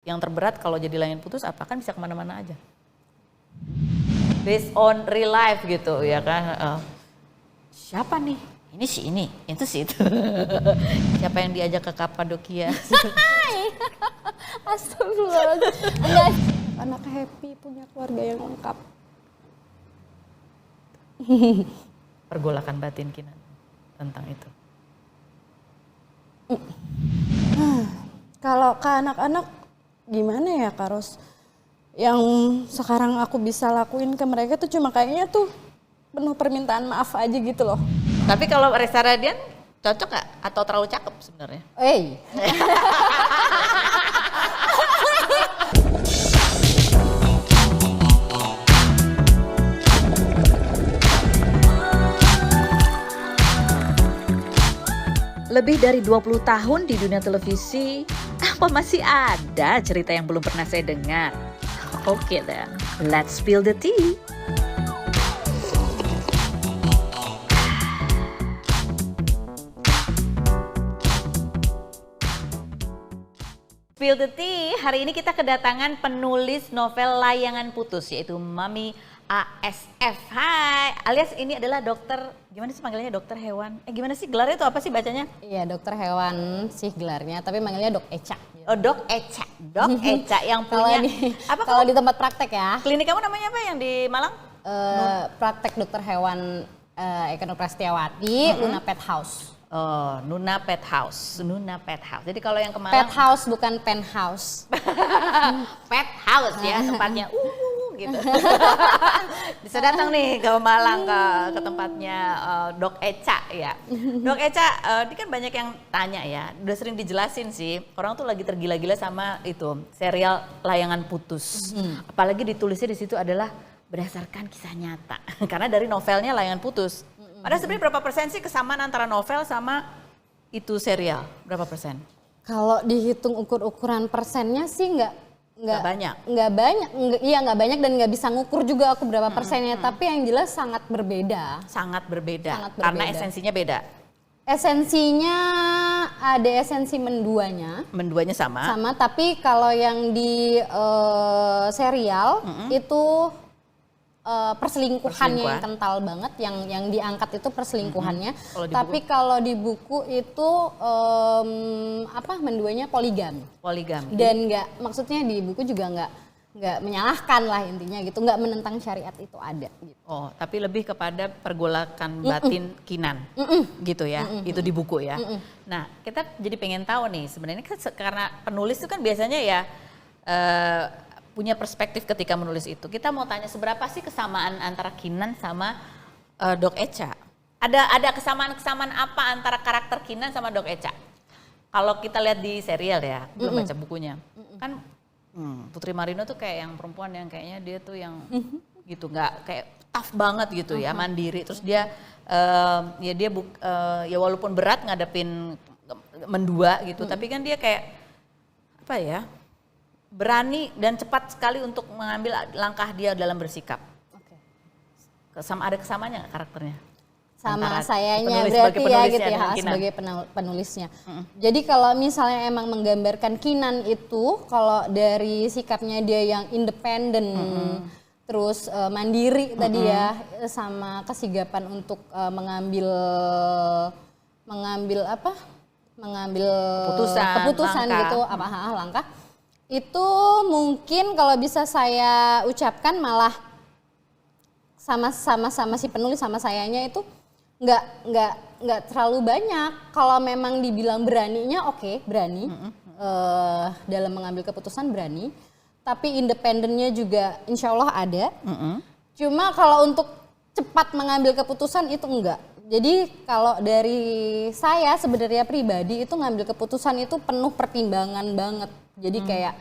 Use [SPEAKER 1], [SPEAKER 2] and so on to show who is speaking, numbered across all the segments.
[SPEAKER 1] Yang terberat kalau jadi layangan putus apa kan bisa kemana-mana aja. Based on real life gitu ya kan. Siapa nih? Ini si ini, itu si itu. Siapa yang diajak ke Kapadokia?
[SPEAKER 2] Astagfirullahaladzim. Enggak, anak happy punya keluarga yang lengkap.
[SPEAKER 1] Pergolakan batin Kinan tentang itu.
[SPEAKER 2] Kalau ke anak-anak gimana ya Kak Ros? Yang sekarang aku bisa lakuin ke mereka tuh cuma kayaknya tuh penuh permintaan maaf aja gitu loh.
[SPEAKER 1] Tapi kalau Reza Radian cocok gak? Atau terlalu cakep sebenarnya? Lebih dari 20 tahun di dunia televisi, apa masih ada cerita yang belum pernah saya dengar? Oke then, let's spill the tea. Spill the tea, hari ini kita kedatangan penulis novel Layangan Putus, yaitu Mami ASF. Hai, alias ini adalah dokter, gimana sih panggilnya, dokter hewan? Gimana sih gelarnya itu apa sih bacanya?
[SPEAKER 2] Iya, dokter hewan sih gelarnya, tapi manggilnya Dok Eca.
[SPEAKER 1] Oh, Dok Eca. Dok Eca yang punya
[SPEAKER 2] kalau di tempat praktek ya.
[SPEAKER 1] Klinik kamu namanya apa yang di Malang?
[SPEAKER 2] Praktek dokter hewan Eka Nur Prastiawati, Luna Pet House.
[SPEAKER 1] Oh, Nuna Pet House. Nuna Pet House. Jadi kalau yang ke Malang
[SPEAKER 2] Pet House bukan penthouse.
[SPEAKER 1] Pet House ya tempatnya. Gitu. Bisa datang nih ke Malang ke tempatnya Dok Eca ya. Dok Eca, ini kan banyak yang tanya ya. Udah sering dijelasin sih. Orang tuh lagi tergila-gila sama itu serial Layangan Putus. Apalagi ditulisnya di situ adalah berdasarkan kisah nyata. Karena dari novelnya Layangan Putus. Padahal sebenarnya berapa persen sih kesamaan antara novel sama itu serial? Berapa persen?
[SPEAKER 2] Kalau dihitung ukur-ukuran persennya sih nggak
[SPEAKER 1] banyak.
[SPEAKER 2] Nggak banyak dan nggak bisa ngukur juga aku berapa persennya. Tapi yang jelas sangat berbeda.
[SPEAKER 1] Sangat berbeda. Karena esensinya beda.
[SPEAKER 2] Esensinya ada esensi menduanya.
[SPEAKER 1] Menduanya sama.
[SPEAKER 2] Sama, tapi kalau yang di serial itu perselingkuhannya yang kental banget, yang diangkat itu perselingkuhannya. Tapi kalau di buku itu menduanya poligami.
[SPEAKER 1] Poligami.
[SPEAKER 2] Dan maksudnya di buku juga nggak menyalahkan lah intinya gitu, nggak menentang syariat itu ada. Gitu.
[SPEAKER 1] Oh, tapi lebih kepada pergolakan batin Kinan, gitu ya. Itu di buku ya. Nah, kita jadi pengen tahu nih sebenarnya kan karena penulis itu kan biasanya ya. Punya perspektif ketika menulis itu. Kita mau tanya seberapa sih kesamaan antara Kinan sama Dok Eca? Ada kesamaan-kesamaan apa antara karakter Kinan sama Dok Eca? Kalau kita lihat di serial ya, belum baca bukunya. Kan Putri Marino tuh kayak yang perempuan yang kayaknya dia tuh yang gitu, nggak kayak tough banget gitu ya, mandiri. Terus dia ya walaupun berat ngadepin mendua gitu, tapi kan dia kayak apa ya? Berani dan cepat sekali untuk mengambil langkah dia dalam bersikap. Ada kesamanya nggak karakternya?
[SPEAKER 2] Sama sayanya berarti ya gitu ya sebagai penulisnya. Jadi kalau misalnya emang menggambarkan Kinan itu kalau dari sikapnya dia yang independen, terus mandiri tadi ya, sama kesigapan untuk mengambil keputusan gitu, langkah. Itu mungkin kalau bisa saya ucapkan malah sama si penulis sama sayanya itu nggak terlalu banyak. Kalau memang dibilang beraninya berani dalam mengambil keputusan berani, tapi independennya juga insya Allah ada. Cuma kalau untuk cepat mengambil keputusan itu enggak. Jadi kalau dari saya sebenarnya pribadi itu ngambil keputusan itu penuh pertimbangan banget. Jadi kayak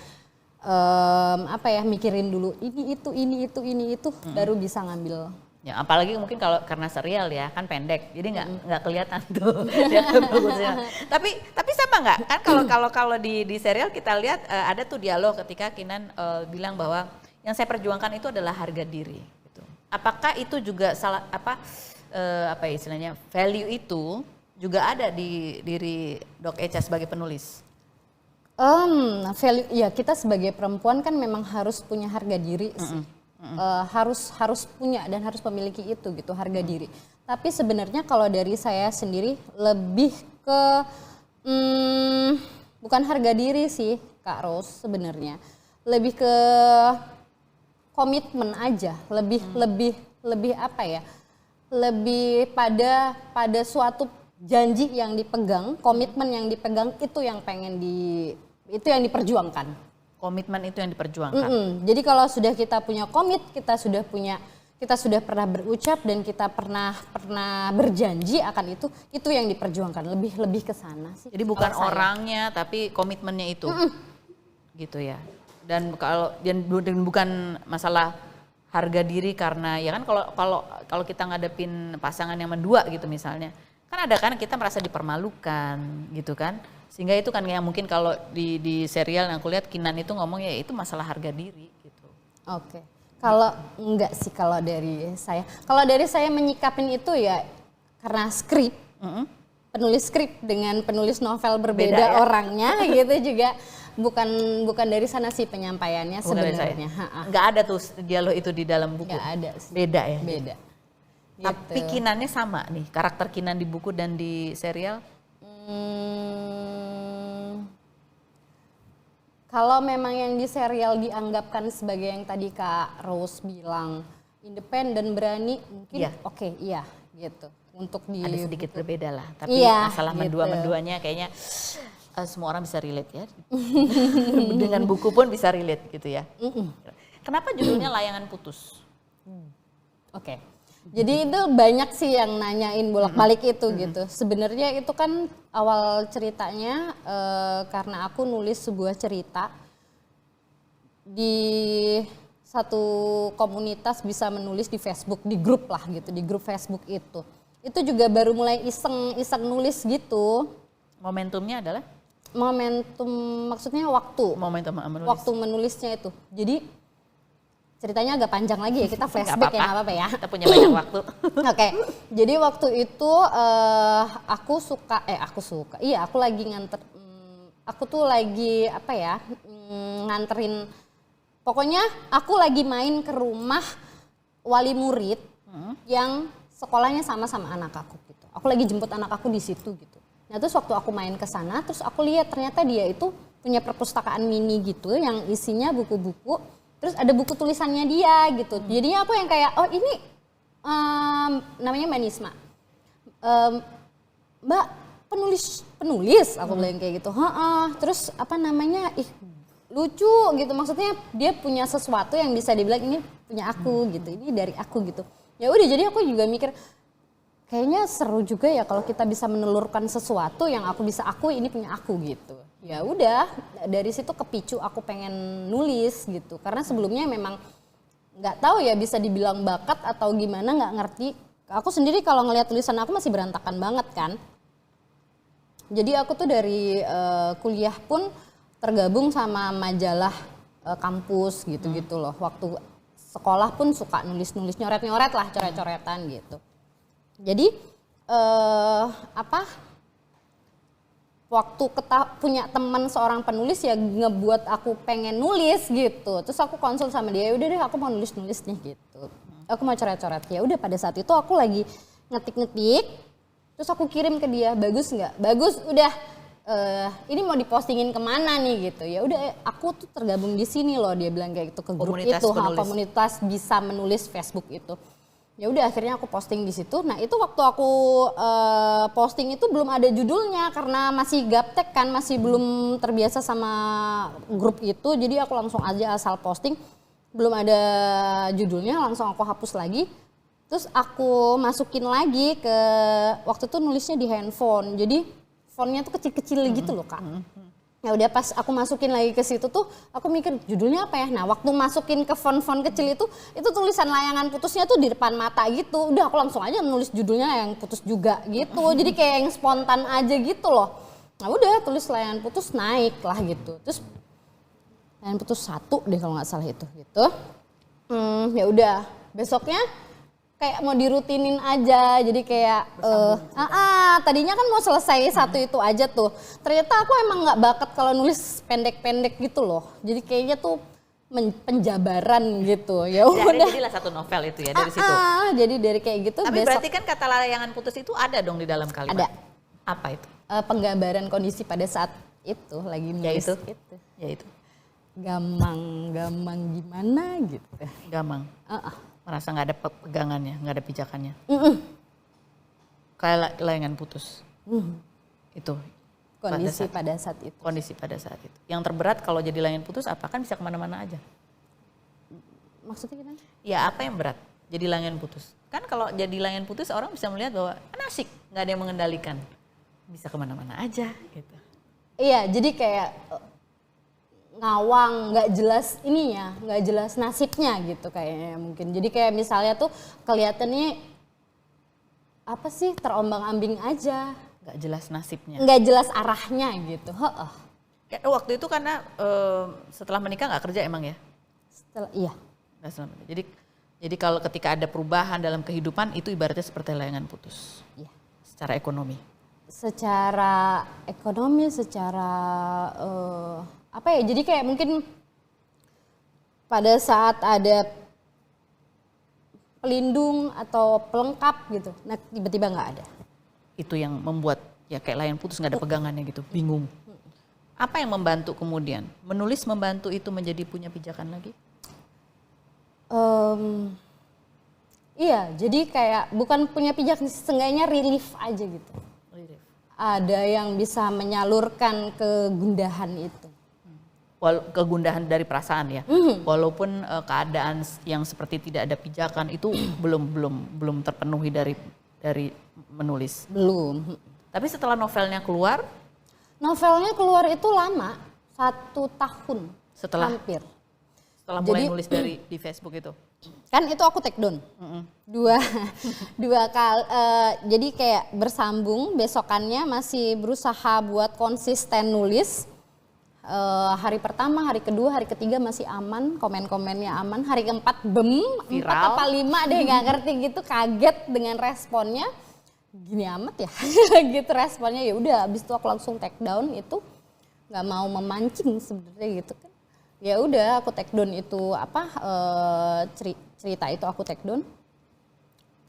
[SPEAKER 2] mikirin dulu ini itu baru bisa ngambil.
[SPEAKER 1] Ya apalagi mungkin kalau karena serial ya kan pendek, jadi nggak kelihatan tuh. Dia bagusnya. Tapi sama nggak kan kalau di serial kita lihat ada tuh dialog ketika Kinan bilang bahwa yang saya perjuangkan itu adalah harga diri. Gitu. Apakah itu juga istilahnya value itu juga ada di diri Dok Eca sebagai penulis?
[SPEAKER 2] Value ya, kita sebagai perempuan kan memang harus punya harga diri sih. Harus punya dan harus memiliki itu gitu, harga diri. Tapi sebenarnya kalau dari saya sendiri lebih ke bukan harga diri sih Kak Rose sebenarnya. Lebih ke komitmen aja, lebih apa ya? Lebih pada suatu janji yang dipegang, komitmen yang dipegang itu yang diperjuangkan.
[SPEAKER 1] Komitmen itu yang diperjuangkan.
[SPEAKER 2] Jadi kalau sudah kita punya kita sudah pernah berucap dan kita pernah berjanji akan itu yang diperjuangkan, lebih ke sana sih.
[SPEAKER 1] Jadi bukan orangnya tapi komitmennya itu. Gitu ya. Dan bukan masalah harga diri karena ya kan kalau kita ngadepin pasangan yang mendua gitu misalnya. Kan ada kan kita merasa dipermalukan gitu kan. Sehingga itu kan yang mungkin kalau di serial yang aku lihat Kinan itu ngomong ya itu masalah harga diri gitu.
[SPEAKER 2] Oke. Kalau enggak sih kalau dari saya. Kalau dari saya menyikapin itu ya karena skrip. Penulis skrip dengan penulis novel berbeda ya? Orangnya gitu juga bukan dari sana sih penyampaiannya sebenarnya.
[SPEAKER 1] Enggak ada tuh dialog itu di dalam buku.
[SPEAKER 2] Enggak ada sih.
[SPEAKER 1] Beda ya.
[SPEAKER 2] Beda.
[SPEAKER 1] Tapi gitu. Kinannya sama nih, karakter Kinan di buku dan di serial?
[SPEAKER 2] Kalau memang yang di serial dianggapkan sebagai yang tadi Kak Rose bilang independen, berani, mungkin oke, iya gitu. Untuk
[SPEAKER 1] ada sedikit berbeda lah, tapi masalah gitu. Menduanya kayaknya semua orang bisa relate ya. Dengan buku pun bisa relate gitu ya. Kenapa judulnya Layangan Putus?
[SPEAKER 2] Oke. Jadi itu banyak sih yang nanyain bolak-balik itu gitu. Sebenarnya itu kan awal ceritanya karena aku nulis sebuah cerita di satu komunitas bisa menulis di Facebook, di grup lah gitu, di grup Facebook itu. Itu juga baru mulai iseng nulis gitu.
[SPEAKER 1] Momentumnya adalah?
[SPEAKER 2] Momentum maksudnya waktu.
[SPEAKER 1] Momentum menulis.
[SPEAKER 2] Waktu menulisnya itu. Jadi ceritanya agak panjang lagi ya, kita flashback ya, nggak apa-apa ya.
[SPEAKER 1] Kita punya banyak waktu.
[SPEAKER 2] Oke, jadi waktu itu aku lagi nganterin, pokoknya aku lagi main ke rumah wali murid yang sekolahnya sama anak aku gitu. Aku lagi jemput anak aku di situ gitu. Nah terus waktu aku main ke sana, terus aku lihat ternyata dia itu punya perpustakaan mini gitu yang isinya buku-buku. Terus ada buku tulisannya dia gitu. Jadinya aku yang kayak, oh ini namanya Mbak Nisma. Mbak penulis, aku bilang kayak gitu. Terus apa namanya, lucu gitu. Maksudnya dia punya sesuatu yang bisa dibilang ini punya aku gitu. Ini dari aku gitu. Ya udah jadi aku juga mikir, kayaknya seru juga ya kalau kita bisa menelurkan sesuatu yang aku bisa ini punya aku gitu. Ya udah dari situ kepicu aku pengen nulis gitu karena sebelumnya memang nggak tahu ya bisa dibilang bakat atau gimana, nggak ngerti. Aku sendiri kalau ngelihat tulisan aku masih berantakan banget kan. Jadi aku tuh dari kuliah pun tergabung sama majalah kampus gitu loh. Waktu sekolah pun suka nulis nyoret-nyoret lah, coret-coretan gitu. Jadi waktu punya teman seorang penulis ya ngebuat aku pengen nulis gitu. Terus aku konsul sama dia, udah deh aku mau nulis nih gitu. Aku mau coret-coret. Ya udah pada saat itu aku lagi ngetik. Terus aku kirim ke dia, bagus nggak? Bagus, udah. Ini mau dipostingin kemana nih gitu. Ya udah aku tuh tergabung di sini loh, dia bilang kayak gitu ke grup komunitas bisa menulis Facebook itu. Ya udah akhirnya aku posting di situ. Nah itu waktu aku posting itu belum ada judulnya karena masih gaptek kan, masih belum terbiasa sama grup itu. Jadi aku langsung aja asal posting, belum ada judulnya, langsung aku hapus lagi. Terus aku masukin lagi ke, waktu itu nulisnya di handphone. Jadi fontnya tuh kecil-kecil gitu loh Kak. Ya udah pas aku masukin lagi ke situ tuh aku mikir judulnya apa ya. Nah waktu masukin ke font-font kecil itu tulisan Layangan Putusnya tuh di depan mata gitu. Udah aku langsung aja nulis judulnya Layangan Putus juga gitu. Jadi kayak yang spontan aja gitu loh. Nah udah tulis Layangan Putus, naik lah gitu. Terus Layangan Putus 1 deh kalau nggak salah itu gitu. Ya udah besoknya kayak mau dirutinin aja. Jadi kayak tadinya kan mau selesai satu itu aja tuh. Ternyata aku emang nggak bakat kalau nulis pendek-pendek gitu loh. Jadi kayaknya tuh penjabaran gitu. Ya udah.
[SPEAKER 1] Jadilah satu novel itu ya dari situ.
[SPEAKER 2] Jadi dari kayak gitu.
[SPEAKER 1] Tapi berarti kan kata layangan putus itu ada dong di dalam kalimat.
[SPEAKER 2] Ada.
[SPEAKER 1] Apa itu?
[SPEAKER 2] Penggambaran kondisi pada saat itu lagi nulis.
[SPEAKER 1] Yaitu.
[SPEAKER 2] Gamang gimana gitu.
[SPEAKER 1] Gamang. Merasa nggak ada pegangannya, nggak ada pijakannya. Kayak layangan putus. Itu.
[SPEAKER 2] Kondisi pada saat itu.
[SPEAKER 1] Kondisi pada saat itu. Yang terberat kalau jadi layangan putus apa? Kan bisa kemana-mana aja.
[SPEAKER 2] Maksudnya gimana?
[SPEAKER 1] Ya apa yang berat? Jadi layangan putus. Kan kalau jadi layangan putus orang bisa melihat bahwa asik, nggak ada yang mengendalikan. Bisa kemana-mana aja gitu.
[SPEAKER 2] Iya, jadi kayak ngawang, nggak jelas ininya, nggak jelas nasibnya gitu kayaknya mungkin. Jadi kayak misalnya tuh kelihatannya apa sih terombang-ambing aja.
[SPEAKER 1] Nggak jelas nasibnya.
[SPEAKER 2] Nggak jelas arahnya gitu.
[SPEAKER 1] Ya, waktu itu karena setelah menikah nggak kerja emang ya?
[SPEAKER 2] Iya.
[SPEAKER 1] Jadi kalau ketika ada perubahan dalam kehidupan itu ibaratnya seperti layangan putus.
[SPEAKER 2] Iya.
[SPEAKER 1] Secara ekonomi.
[SPEAKER 2] Secara ekonomi, secara apa ya? Jadi kayak mungkin pada saat ada pelindung atau pelengkap gitu, nah tiba-tiba nggak ada.
[SPEAKER 1] Itu yang membuat ya kayak layangan putus nggak ada pegangannya gitu, bingung. Apa yang membantu kemudian? Menulis membantu itu menjadi punya pijakan lagi?
[SPEAKER 2] Iya, jadi kayak bukan punya pijakan, seenggaknya relief aja gitu. Ada yang bisa menyalurkan kegundahan itu.
[SPEAKER 1] Kegundahan dari perasaan ya. Walaupun keadaan yang seperti tidak ada pijakan itu belum terpenuhi dari menulis.
[SPEAKER 2] Belum.
[SPEAKER 1] Tapi setelah novelnya keluar?
[SPEAKER 2] Novelnya keluar itu lama, 1 tahun. Hampir.
[SPEAKER 1] Setelah mulai nulis di Facebook itu?
[SPEAKER 2] Kan itu aku take down. Dua kali, jadi kayak bersambung, besokannya masih berusaha buat konsisten nulis. Hari pertama, hari kedua, hari ketiga masih aman, komen-komennya aman. Hari keempat
[SPEAKER 1] viral.
[SPEAKER 2] 4 apa 5 deh nggak ngerti gitu, kaget dengan responnya. Gini amat ya, gitu responnya. Ya udah, abis itu aku langsung take down itu, nggak mau memancing sebenarnya gitu kan. Ya udah, aku take down itu cerita itu aku take down.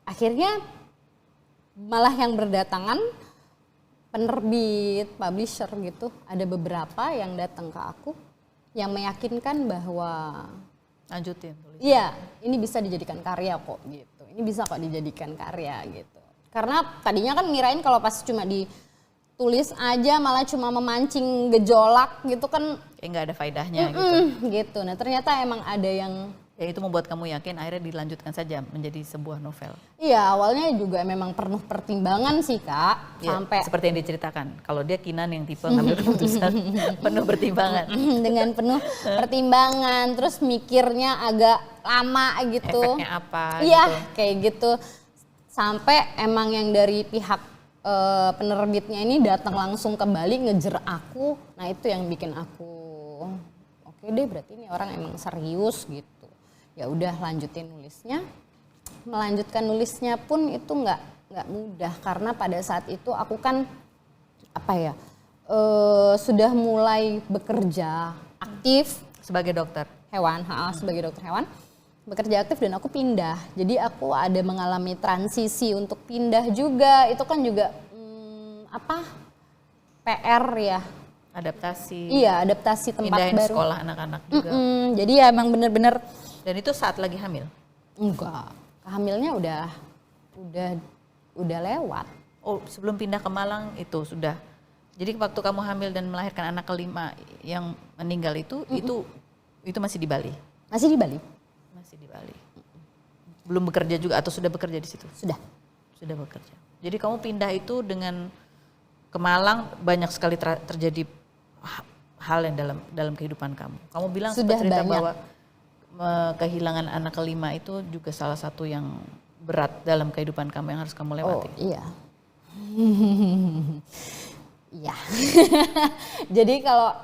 [SPEAKER 2] Akhirnya malah yang berdatangan penerbit, publisher gitu, ada beberapa yang datang ke aku yang meyakinkan bahwa
[SPEAKER 1] lanjutin tulis.
[SPEAKER 2] Iya, ini bisa dijadikan karya kok gitu. Ini bisa kok dijadikan karya gitu. Karena tadinya kan ngirain kalau pas cuma ditulis aja malah cuma memancing gejolak gitu kan
[SPEAKER 1] kayak nggak ada faedahnya
[SPEAKER 2] gitu. Nah, ternyata emang ada yang
[SPEAKER 1] ya itu membuat kamu yakin akhirnya dilanjutkan saja menjadi sebuah novel.
[SPEAKER 2] Iya, awalnya juga memang penuh pertimbangan sih Kak,
[SPEAKER 1] ya,
[SPEAKER 2] sampai
[SPEAKER 1] seperti yang diceritakan. Kalau dia Kinan yang tipe ngambil keputusan penuh pertimbangan.
[SPEAKER 2] Dengan penuh pertimbangan, terus mikirnya agak lama gitu.
[SPEAKER 1] Efeknya apa?
[SPEAKER 2] Iya,
[SPEAKER 1] gitu.
[SPEAKER 2] kayak gitu. Sampai emang yang dari pihak penerbitnya ini datang langsung ke Bali ngejer aku. Nah, itu yang bikin aku oke deh, berarti ini orang emang serius gitu. Ya udah, lanjutin nulisnya. Melanjutkan nulisnya pun itu nggak mudah karena pada saat itu aku kan sudah mulai bekerja aktif
[SPEAKER 1] sebagai dokter
[SPEAKER 2] hewan, sebagai dokter hewan, bekerja aktif dan aku pindah. Jadi aku ada mengalami transisi untuk pindah juga. Itu kan juga PR ya.
[SPEAKER 1] Adaptasi.
[SPEAKER 2] Iya, adaptasi tempat
[SPEAKER 1] pindahin
[SPEAKER 2] baru.
[SPEAKER 1] Sekolah anak-anak juga.
[SPEAKER 2] Jadi ya emang bener-bener.
[SPEAKER 1] Dan itu saat lagi hamil?
[SPEAKER 2] Enggak, hamilnya udah lewat.
[SPEAKER 1] Oh, sebelum pindah ke Malang itu sudah. Jadi waktu kamu hamil dan melahirkan anak kelima yang meninggal itu masih di Bali?
[SPEAKER 2] Masih di Bali.
[SPEAKER 1] Masih di Bali. Belum bekerja juga atau sudah bekerja di situ?
[SPEAKER 2] Sudah.
[SPEAKER 1] Sudah bekerja. Jadi kamu pindah itu dengan ke Malang banyak sekali terjadi hal yang dalam kehidupan kamu. Kamu bilang
[SPEAKER 2] sudah
[SPEAKER 1] cerita
[SPEAKER 2] banyak.
[SPEAKER 1] Bahwa kehilangan anak kelima itu juga salah satu yang berat dalam kehidupan kamu yang harus kamu lewati.
[SPEAKER 2] Oh iya. Iya. Jadi kalau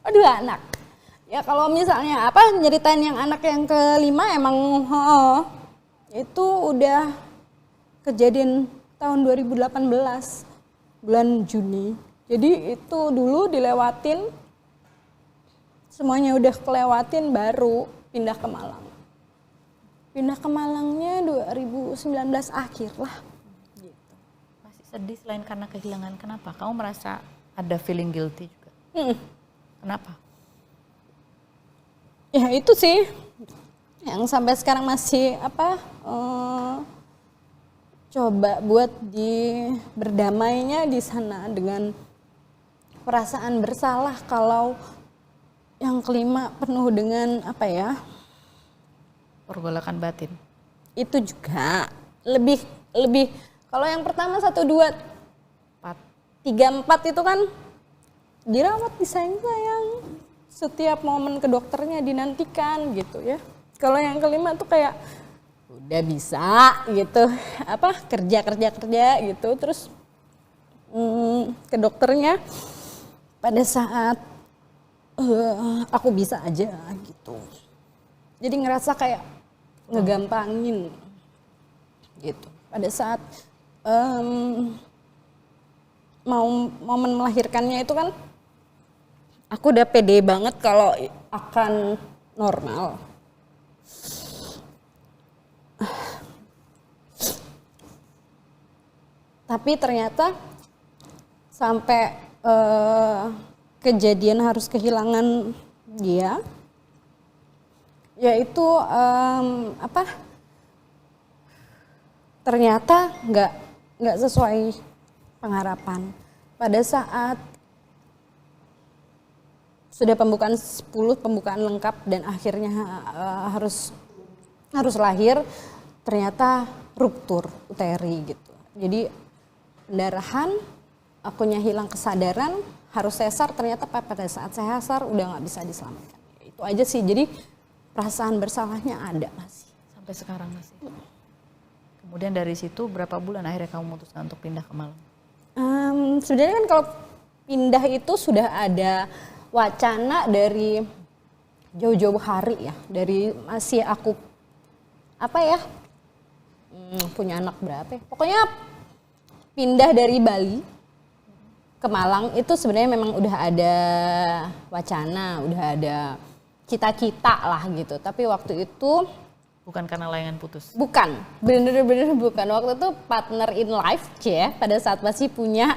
[SPEAKER 2] aduh anak. Ya kalau misalnya nyeritain yang anak yang kelima emang itu udah kejadian tahun 2018 bulan Juni. Jadi itu dulu dilewatin, semuanya udah kelewatin baru pindah ke Malang. Pindah ke Malangnya 2019 akhir lah. Gitu.
[SPEAKER 1] Masih sedih selain karena kehilangan, kenapa? Kamu merasa ada feeling guilty juga? Kenapa?
[SPEAKER 2] Ya itu sih yang sampai sekarang masih coba buat berdamainya di sana dengan perasaan bersalah kalau yang kelima penuh dengan
[SPEAKER 1] Pergolakan batin.
[SPEAKER 2] Itu juga lebih kalau yang pertama 1, 2, 3, 4 itu kan dirawat, disayang-sayang, setiap momen ke dokternya dinantikan gitu ya. Kalau yang kelima tuh kayak udah bisa gitu, kerja gitu, terus ke dokternya pada saat aku bisa aja gitu. Jadi ngerasa kayak ngegampangin gitu. Pada saat mau momen melahirkannya itu kan aku udah pede banget kalau akan normal. Tapi ternyata sampai kejadian harus kehilangan dia, yaitu ternyata nggak sesuai pengharapan. Pada saat sudah pembukaan 10, pembukaan lengkap dan akhirnya harus lahir, ternyata ruptur uteri gitu. Jadi pendarahan, akunya hilang kesadaran, harus sesar, ternyata pada saat saya sesar udah nggak bisa diselamatkan. Itu aja sih, jadi perasaan bersalahnya ada masih.
[SPEAKER 1] Sampai sekarang masih. Kemudian dari situ berapa bulan akhirnya kamu memutuskan untuk pindah ke Malang?
[SPEAKER 2] Sebenarnya kan kalau pindah itu sudah ada wacana dari jauh-jauh hari ya, dari masih aku punya anak berapa ya? Pokoknya pindah dari Bali ke Malang itu sebenarnya memang udah ada wacana, udah ada cita-cita lah gitu. Tapi waktu itu
[SPEAKER 1] bukan karena layangan putus.
[SPEAKER 2] Bukan, bener-bener bukan. Waktu itu partner in life pada saat masih punya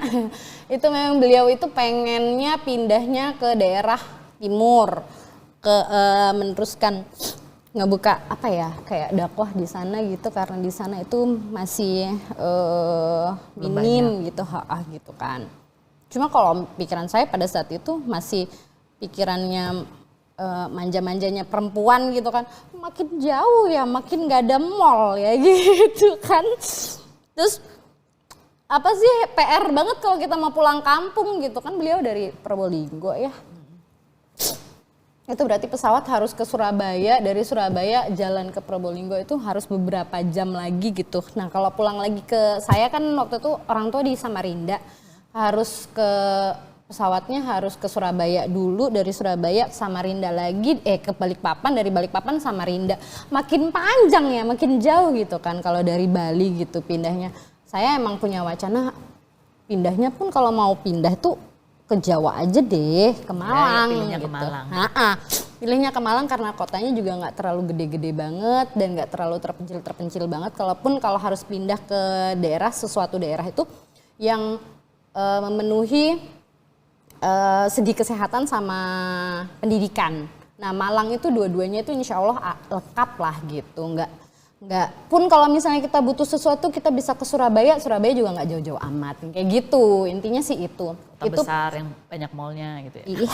[SPEAKER 2] itu memang beliau itu pengennya pindahnya ke daerah timur, meneruskan ngebuka kayak dakwah di sana gitu, karena di sana itu masih minim gitu gitu kan. Cuma kalau pikiran saya pada saat itu masih pikirannya manja-manjanya perempuan gitu kan, makin jauh ya makin gak ada mall ya gitu kan. Terus PR banget kalau kita mau pulang kampung gitu kan, beliau dari Probolinggo ya. Itu berarti pesawat harus ke Surabaya, dari Surabaya jalan ke Probolinggo itu harus beberapa jam lagi gitu. Nah kalau pulang lagi ke saya kan waktu itu orang tua di Samarinda, harus ke pesawatnya harus ke Surabaya dulu, dari Surabaya ke Samarinda lagi, ke Balikpapan, dari Balikpapan Samarinda. Makin panjang ya, makin jauh gitu kan kalau dari Bali gitu pindahnya. Saya emang punya wacana pindahnya pun kalau mau pindah tuh ke Jawa aja deh, ke Malang.
[SPEAKER 1] Pilihnya
[SPEAKER 2] gitu.
[SPEAKER 1] ke Malang.
[SPEAKER 2] Pilihnya ke Malang karena kotanya juga nggak terlalu gede-gede banget dan nggak terlalu terpencil banget. Kalaupun kalau harus pindah ke sesuatu daerah itu yang memenuhi segi kesehatan sama pendidikan. Nah Malang itu dua-duanya itu insya Allah lengkap lah gitu, nggak pun kalau misalnya kita butuh sesuatu kita bisa ke Surabaya juga nggak jauh-jauh amat, kayak gitu intinya sih itu.
[SPEAKER 1] Kota besar yang banyak mallnya gitu ya.
[SPEAKER 2] Iya.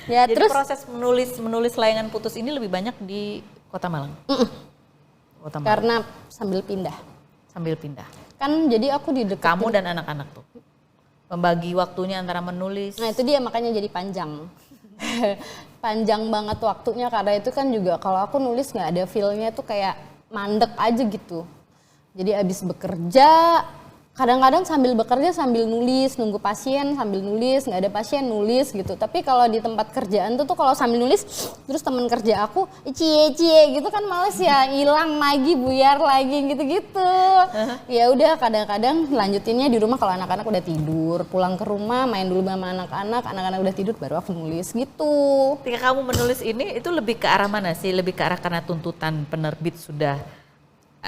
[SPEAKER 2] Ya,
[SPEAKER 1] jadi
[SPEAKER 2] terus
[SPEAKER 1] proses menulis layangan putus ini lebih banyak di Kota Malang. Kota Malang.
[SPEAKER 2] Karena sambil pindah. Kan jadi aku di dekat.
[SPEAKER 1] Kamu dan anak-anak tuh membagi waktunya antara menulis.
[SPEAKER 2] Nah itu dia makanya jadi panjang. Panjang banget waktunya karena itu kan juga kalau aku nulis nggak ada feel-nya tuh kayak mandek aja gitu. Jadi abis bekerja kadang-kadang sambil bekerja sambil nulis, nunggu pasien sambil nulis, nggak ada pasien nulis gitu. Tapi kalau di tempat kerjaan tuh kalau sambil nulis, terus teman kerja aku cie gitu kan males ya, hilang lagi, buyar lagi gitu-gitu. Ya udah kadang-kadang lanjutinnya di rumah kalau anak-anak udah tidur, pulang ke rumah main dulu sama anak-anak udah tidur baru aku nulis gitu.
[SPEAKER 1] Ketika kamu menulis ini itu lebih ke arah mana sih? Lebih ke arah karena tuntutan penerbit sudah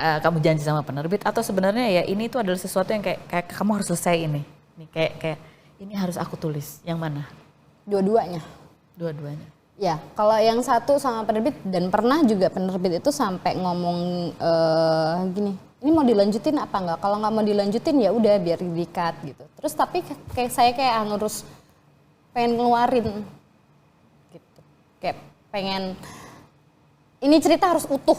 [SPEAKER 1] kamu janji sama penerbit, atau sebenarnya ya ini tuh adalah sesuatu yang kayak kamu harus selesai ini kayak ini harus aku tulis, yang mana?
[SPEAKER 2] Dua-duanya. Ya kalau yang satu sama penerbit, dan pernah juga penerbit itu sampai ngomong gini, ini mau dilanjutin apa enggak? Kalau nggak mau dilanjutin ya udah biar di-cut gitu. Terus tapi kayak saya ngurus pengen ngeluarin gitu, kayak pengen ini cerita harus utuh.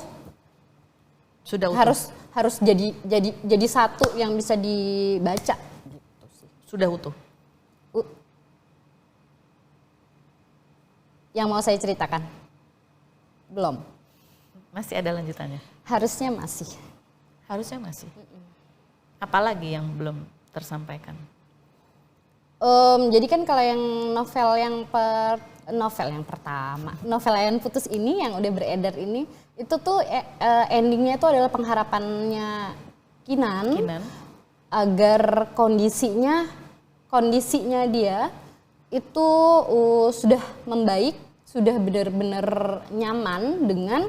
[SPEAKER 1] Sudah utuh.
[SPEAKER 2] Harus jadi satu yang bisa dibaca gitu sih.
[SPEAKER 1] Sudah utuh.
[SPEAKER 2] Yang mau saya ceritakan? Belum.
[SPEAKER 1] Masih ada lanjutannya?
[SPEAKER 2] Harusnya masih.
[SPEAKER 1] Apalagi yang belum tersampaikan?
[SPEAKER 2] Jadi kan kalau yang novel yang pertama, novel Layangan Putus ini yang udah beredar ini, itu tuh endingnya itu adalah pengharapannya Kinan agar kondisinya dia itu sudah membaik, sudah benar-benar nyaman dengan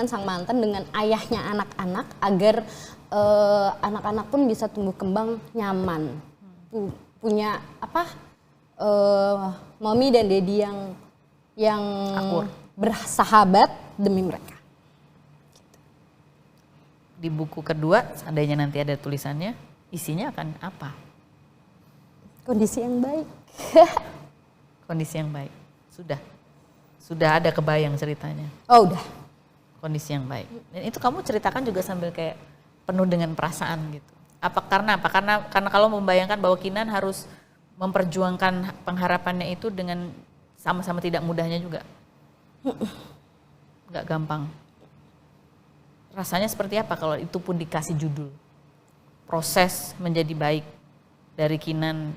[SPEAKER 2] sang mantan, dengan ayahnya anak-anak, agar anak-anak pun bisa tumbuh kembang nyaman, punya mami dan daddy yang
[SPEAKER 1] akur,
[SPEAKER 2] bersahabat demi mereka.
[SPEAKER 1] Di buku kedua, seandainya nanti ada tulisannya, isinya akan apa?
[SPEAKER 2] Kondisi yang baik.
[SPEAKER 1] Kondisi yang baik. Sudah ada kebayang ceritanya?
[SPEAKER 2] Oh udah.
[SPEAKER 1] Kondisi yang baik. Dan itu kamu ceritakan juga sambil kayak penuh dengan perasaan gitu. Karena kalau membayangkan bahwa Kinan harus memperjuangkan pengharapannya itu dengan sama-sama tidak mudahnya juga. Nggak gampang. Rasanya seperti apa kalau itu pun dikasih judul? Proses menjadi baik dari Kinan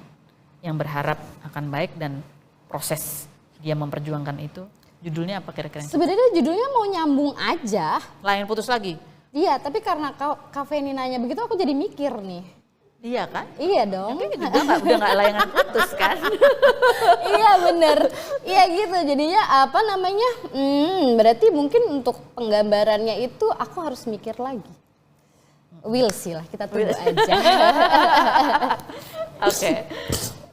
[SPEAKER 1] yang berharap akan baik dan proses dia memperjuangkan itu. Judulnya apa kira-kira?
[SPEAKER 2] Sebenarnya judulnya mau nyambung aja.
[SPEAKER 1] Layangan Putus lagi?
[SPEAKER 2] Iya, tapi karena Kak Feni nanya begitu aku jadi mikir nih.
[SPEAKER 1] Iya kan?
[SPEAKER 2] Iya dong.
[SPEAKER 1] Mungkin juga udah nggak Layangan Putus kan?
[SPEAKER 2] Iya bener. Iya gitu. Jadinya berarti mungkin untuk penggambarannya itu aku harus mikir lagi. We'll see lah, kita tunggu aja.
[SPEAKER 1] Oke.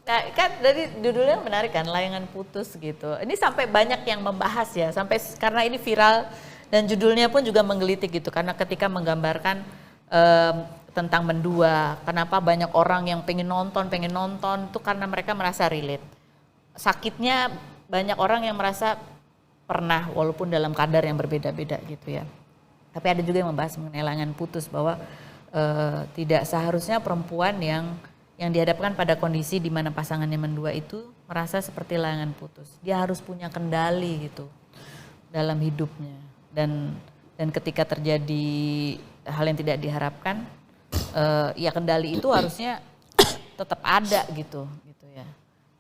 [SPEAKER 1] Nah, kan dari judulnya menarik kan, Layangan Putus gitu. Ini sampai banyak yang membahas ya, karena ini viral dan judulnya pun juga menggelitik gitu. Karena ketika menggambarkan tentang mendua, kenapa banyak orang yang pengen nonton itu karena mereka merasa relate. Sakitnya banyak orang yang merasa pernah walaupun dalam kadar yang berbeda-beda gitu ya. Tapi ada juga yang membahas mengenai layangan putus bahwa tidak seharusnya perempuan yang dihadapkan pada kondisi di mana pasangannya mendua itu merasa seperti layangan putus. Dia harus punya kendali gitu dalam hidupnya, dan ketika terjadi hal yang tidak diharapkan, ya kendali itu harusnya tetap ada gitu ya.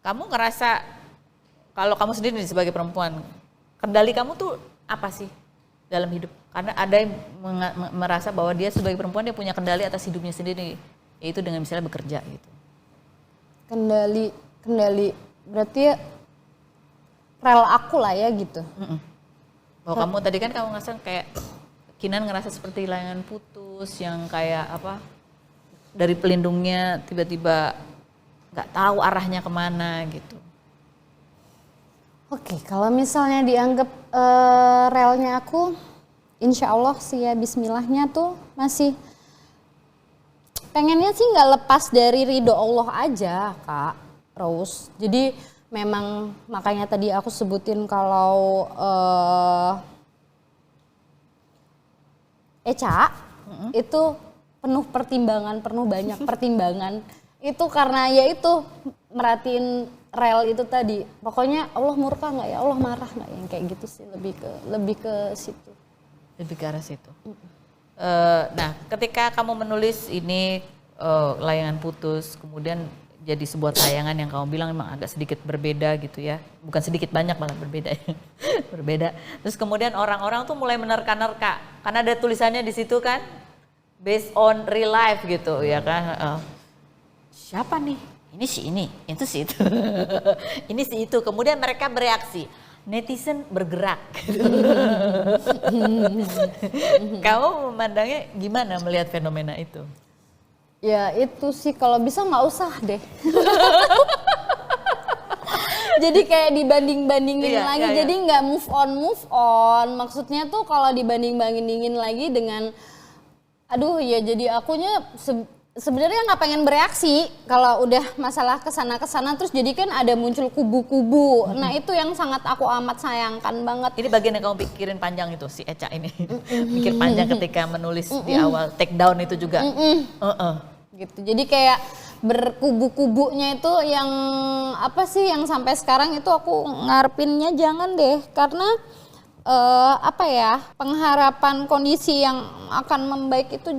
[SPEAKER 1] Kamu ngerasa kalau kamu sendiri sebagai perempuan, kendali kamu tuh apa sih dalam hidup? Karena ada yang merasa bahwa dia sebagai perempuan dia punya kendali atas hidupnya sendiri, yaitu dengan misalnya bekerja gitu.
[SPEAKER 2] Kendali berarti rel aku lah ya gitu.
[SPEAKER 1] Bahwa kamu tadi kan kamu ngerasa kayak Kinan ngerasa seperti layangan putus yang kayak apa, dari pelindungnya tiba-tiba nggak tahu arahnya kemana gitu.
[SPEAKER 2] Oke, kalau misalnya dianggap relnya aku, insya Allah sih ya bismillahnya tuh masih pengennya sih nggak lepas dari ridho Allah aja Kak Rose. Jadi memang makanya tadi aku sebutin kalau Eca itu penuh banyak pertimbangan. Itu karena ya itu merhatiin rel itu tadi. Pokoknya Allah murka nggak ya, Allah marah nggak, yang kayak gitu sih, lebih ke situ.
[SPEAKER 1] Lebih ke arah situ. Nah, ketika kamu menulis ini layangan putus, kemudian jadi sebuah tayangan yang kamu bilang memang agak sedikit berbeda gitu ya, bukan sedikit banyak malah berbeda ya. Berbeda. Terus kemudian orang-orang tuh mulai menerka-nerka karena ada tulisannya di situ kan, based on real life gitu ya kan. Siapa nih? Ini si ini, itu si itu, ini si itu. Kemudian mereka bereaksi, netizen bergerak. Kamu memandangnya gimana melihat fenomena itu?
[SPEAKER 2] Ya itu sih kalau bisa nggak usah deh. Jadi kayak dibanding-bandingin lagi, jadi nggak move on. Maksudnya tuh kalau dibanding-bandingin lagi dengan, aduh ya jadi akunya sebenarnya nggak pengen bereaksi kalau udah masalah kesana terus jadi kan ada muncul kubu-kubu. Nah itu yang sangat aku amat sayangkan banget.
[SPEAKER 1] Ini bagian yang kamu pikirin panjang itu si Eca ini, pikir panjang ketika menulis di awal take down itu juga.
[SPEAKER 2] Gitu. Jadi kayak berkubu-kubunya itu yang apa sih yang sampai sekarang itu aku ngarepinnya jangan deh karena apa ya pengharapan kondisi yang akan membaik itu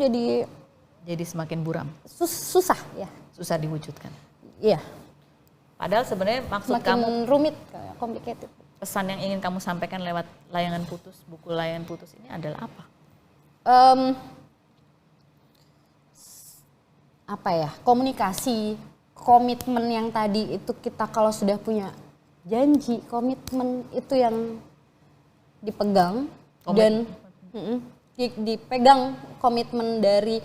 [SPEAKER 1] jadi semakin buram.
[SPEAKER 2] Susah ya.
[SPEAKER 1] Susah diwujudkan.
[SPEAKER 2] Iya.
[SPEAKER 1] Padahal sebenarnya maksud
[SPEAKER 2] semakin
[SPEAKER 1] kamu
[SPEAKER 2] rumit, complicated.
[SPEAKER 1] Pesan yang ingin kamu sampaikan lewat layangan putus, buku layangan putus ini adalah apa?
[SPEAKER 2] Apa ya, komunikasi, komitmen yang tadi itu kita kalau sudah punya janji, komitmen itu yang dipegang dan dipegang komitmen dari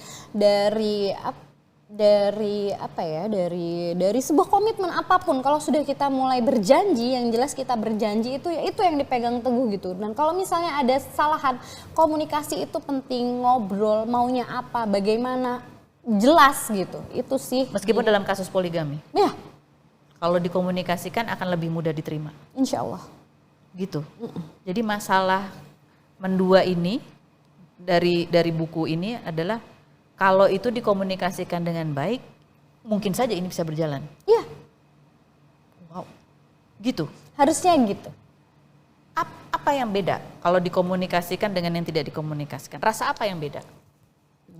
[SPEAKER 2] sebuah komitmen apapun. Kalau sudah kita mulai berjanji, yang jelas kita berjanji itu ya itu yang dipegang teguh gitu. Dan kalau misalnya ada kesalahan komunikasi itu penting, ngobrol maunya apa, bagaimana jelas gitu. Itu sih.
[SPEAKER 1] Meskipun dalam kasus poligami.
[SPEAKER 2] Ya.
[SPEAKER 1] Kalau dikomunikasikan akan lebih mudah diterima.
[SPEAKER 2] Insya Allah.
[SPEAKER 1] Gitu. Jadi masalah mendua ini dari buku ini adalah kalau itu dikomunikasikan dengan baik, mungkin saja ini bisa berjalan.
[SPEAKER 2] Iya.
[SPEAKER 1] Wow. Gitu.
[SPEAKER 2] Harusnya gitu.
[SPEAKER 1] Apa yang beda kalau dikomunikasikan dengan yang tidak dikomunikasikan? Rasa apa yang beda?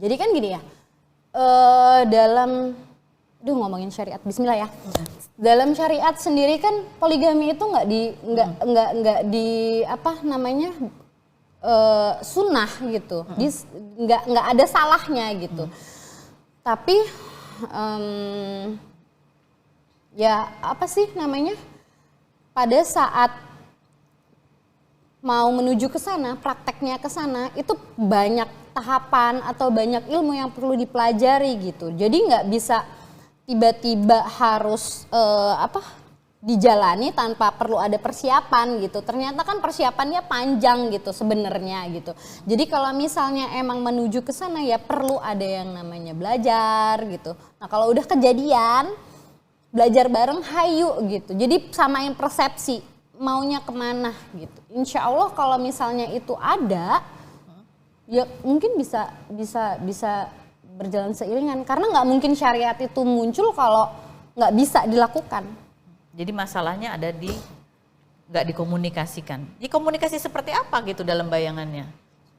[SPEAKER 1] Jadi kan gini ya.
[SPEAKER 2] Ngomongin syariat, Bismillah ya. Dalam syariat sendiri kan poligami itu nggak di apa namanya sunnah gitu, nggak ada salahnya gitu. Tapi ya apa sih namanya pada saat mau menuju ke sana, prakteknya ke sana itu banyak tahapan atau banyak ilmu yang perlu dipelajari gitu. Jadi nggak bisa tiba-tiba harus dijalani tanpa perlu ada persiapan gitu. Ternyata kan persiapannya panjang gitu sebenarnya gitu. Jadi kalau misalnya emang menuju ke sana ya perlu ada yang namanya belajar gitu. Nah kalau udah kejadian belajar bareng hayu gitu. Jadi samain persepsi maunya kemana gitu. Insya Allah kalau misalnya itu ada ya mungkin bisa berjalan seiringan karena nggak mungkin syariat itu muncul kalau nggak bisa dilakukan.
[SPEAKER 1] Jadi masalahnya ada di nggak dikomunikasikan. Di komunikasi seperti apa gitu dalam bayangannya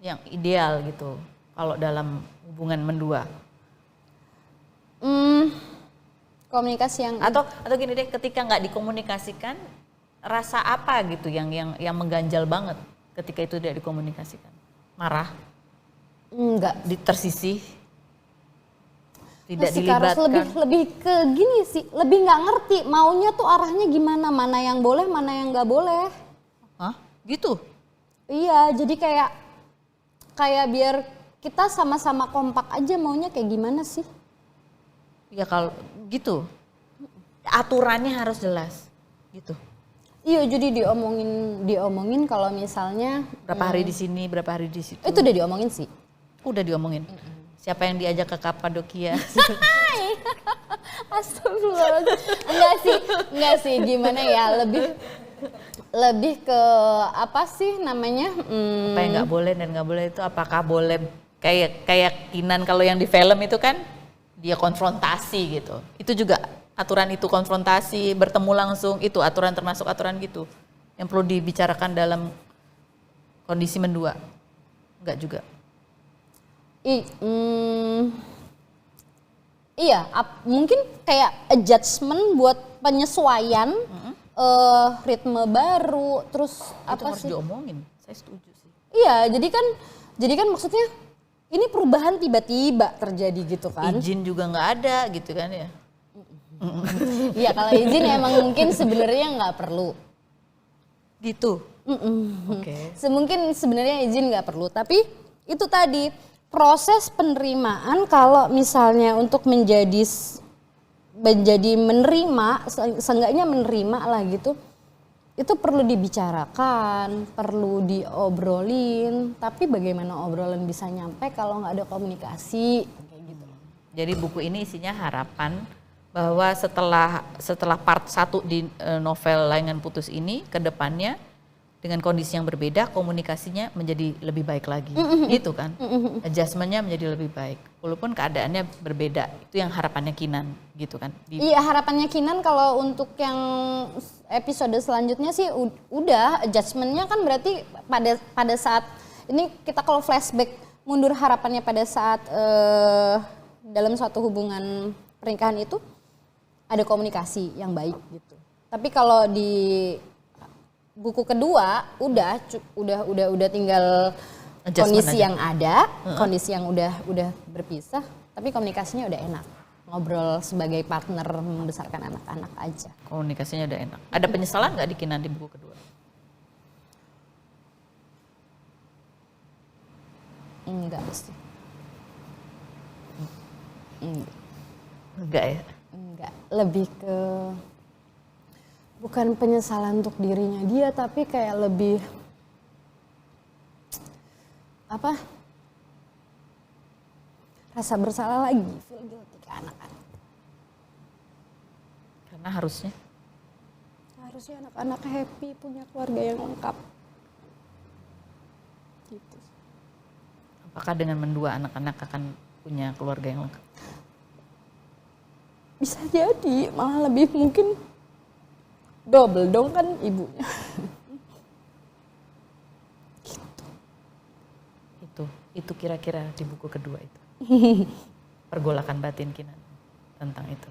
[SPEAKER 1] yang ideal gitu kalau dalam hubungan mendua?
[SPEAKER 2] Komunikasi yang
[SPEAKER 1] atau gini deh, ketika nggak dikomunikasikan rasa apa gitu yang mengganjal banget ketika itu tidak dikomunikasikan? Marah?
[SPEAKER 2] Enggak.
[SPEAKER 1] Tersisih? Tidak
[SPEAKER 2] masih
[SPEAKER 1] dilibatkan?
[SPEAKER 2] Lebih ke gini sih, lebih nggak ngerti maunya tuh arahnya gimana, mana yang boleh, mana yang nggak boleh.
[SPEAKER 1] Hah? Gitu?
[SPEAKER 2] Iya, jadi kayak biar kita sama-sama kompak aja maunya kayak gimana sih?
[SPEAKER 1] Ya kalau gitu, aturannya harus jelas, gitu.
[SPEAKER 2] Iya, jadi diomongin kalau misalnya
[SPEAKER 1] berapa hari di sini, berapa hari di situ.
[SPEAKER 2] Itu udah diomongin sih.
[SPEAKER 1] Udah diomongin. Siapa yang diajak ke Kapadokia?
[SPEAKER 2] Astagfirullah. Enggak sih, gimana ya, lebih ke apa sih namanya?
[SPEAKER 1] Apa yang nggak boleh dan nggak boleh itu apakah boleh kayak Kinan kalau yang di film itu kan dia konfrontasi gitu. Itu juga aturan itu konfrontasi, bertemu langsung itu aturan termasuk aturan gitu yang perlu dibicarakan dalam kondisi mendua. Enggak juga.
[SPEAKER 2] Iya, mungkin kayak adjustment buat penyesuaian ritme baru, terus
[SPEAKER 1] Itu
[SPEAKER 2] apa
[SPEAKER 1] harus
[SPEAKER 2] sih?
[SPEAKER 1] diomongin, saya setuju sih.
[SPEAKER 2] Iya, jadi kan maksudnya ini perubahan tiba-tiba terjadi gitu kan?
[SPEAKER 1] Izin juga nggak ada gitu kan ya.
[SPEAKER 2] Iya, kalau izin emang mungkin sebenarnya nggak perlu.
[SPEAKER 1] Gitu. Oke.
[SPEAKER 2] Mungkin sebenarnya izin nggak perlu, tapi itu tadi proses penerimaan kalau misalnya untuk menjadi menerima, seenggaknya menerima lah gitu, itu perlu dibicarakan, perlu diobrolin. Tapi bagaimana obrolan bisa nyampe kalau nggak ada komunikasi kayak gitu.
[SPEAKER 1] Jadi buku ini isinya harapan bahwa setelah part 1 di novel Layangan Putus ini, ke depannya dengan kondisi yang berbeda, komunikasinya menjadi lebih baik lagi, gitu kan? Adjustmentnya menjadi lebih baik, walaupun keadaannya berbeda. Itu yang harapannya Kinan, gitu kan?
[SPEAKER 2] Iya, harapannya Kinan kalau untuk yang episode selanjutnya sih udah adjustmentnya kan berarti pada saat ini kita kalau flashback mundur harapannya pada saat dalam suatu hubungan pernikahan itu ada komunikasi yang baik gitu. Tapi kalau di buku kedua udah tinggal kondisi yang ada, kondisi yang udah berpisah, tapi komunikasinya udah enak. Ngobrol sebagai partner membesarkan anak-anak aja.
[SPEAKER 1] Komunikasinya udah enak. Ada penyesalan nggak di Kinan di buku kedua?
[SPEAKER 2] Enggak sih.
[SPEAKER 1] Enggak ya?
[SPEAKER 2] Enggak, lebih ke bukan penyesalan untuk dirinya dia, tapi kayak lebih apa? Rasa bersalah lagi, feel guilty ke anak-anak.
[SPEAKER 1] Karena harusnya
[SPEAKER 2] anak-anak happy, punya keluarga yang lengkap. Gitu.
[SPEAKER 1] apakah dengan mendua anak-anak akan punya keluarga yang lengkap?
[SPEAKER 2] Bisa jadi, malah lebih mungkin double dong kan ibunya.
[SPEAKER 1] Itu kira-kira di buku kedua itu. Pergolakan batin Kinan tentang itu.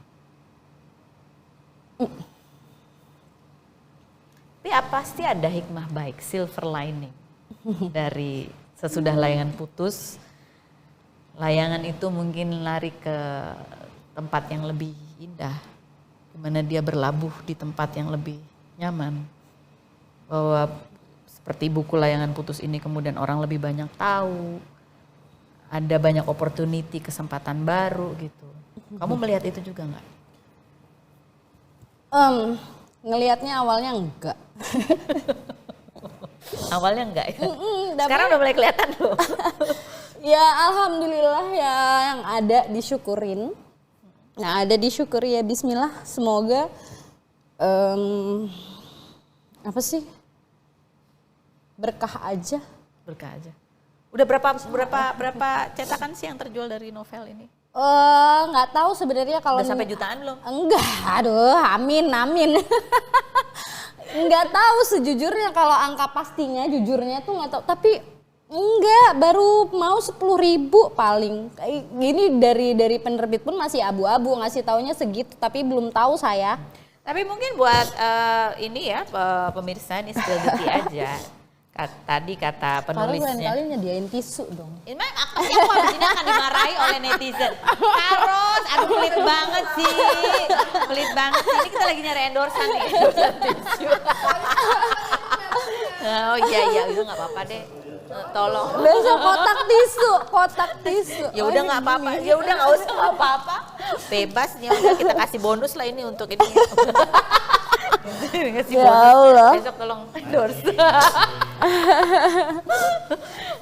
[SPEAKER 1] Tapi pasti ada hikmah baik, silver lining dari sesudah layangan putus. Layangan itu mungkin lari ke tempat yang lebih indah, di mana dia berlabuh di tempat yang lebih nyaman. Bahwa seperti buku Layangan Putus ini kemudian orang lebih banyak tahu, ada banyak opportunity, kesempatan baru gitu. Kamu melihat itu juga nggak?
[SPEAKER 2] Ngelihatnya awalnya enggak.
[SPEAKER 1] Awalnya enggak ya? Sekarang udah mulai kelihatan loh.
[SPEAKER 2] Ya alhamdulillah ya, yang ada disyukurin. Nah ada disyukuri ya, bismillah, semoga apa sih, berkah aja.
[SPEAKER 1] Berkah aja. Udah berapa cetakan sih yang terjual dari novel ini?
[SPEAKER 2] Nggak tahu sebenarnya kalau
[SPEAKER 1] Udah sampai jutaan belum?
[SPEAKER 2] Enggak, aduh, amin. Nggak tahu sejujurnya kalau angka pastinya, jujurnya tuh nggak tahu. Tapi enggak, baru mau 10.000 paling. Gini dari penerbit pun masih abu-abu, ngasih taunya segitu, tapi belum tahu saya.
[SPEAKER 1] Tapi mungkin buat ini ya pemirsa, ini spill dikit aja. Tadi kata penulisnya.
[SPEAKER 2] Kali nyediain tisu dong.
[SPEAKER 1] Ini aku habis ini akan dimarahi oleh netizen. Harus, aduh pelit banget sih. Pelit banget sih. Ini kita lagi nyari endorsan nih. Endorsan tisu. Oh iya, itu gak apa-apa deh. Tolong.
[SPEAKER 2] Besok kotak tisu.
[SPEAKER 1] Ya udah nggak apa-apa. Ya udah nggak usah nggak apa-apa. Bebas nih, udah kita kasih bonus lah ini untuk ini. Ngasih
[SPEAKER 2] Ya
[SPEAKER 1] bonus.
[SPEAKER 2] Allah.
[SPEAKER 1] Besok tolong endorse.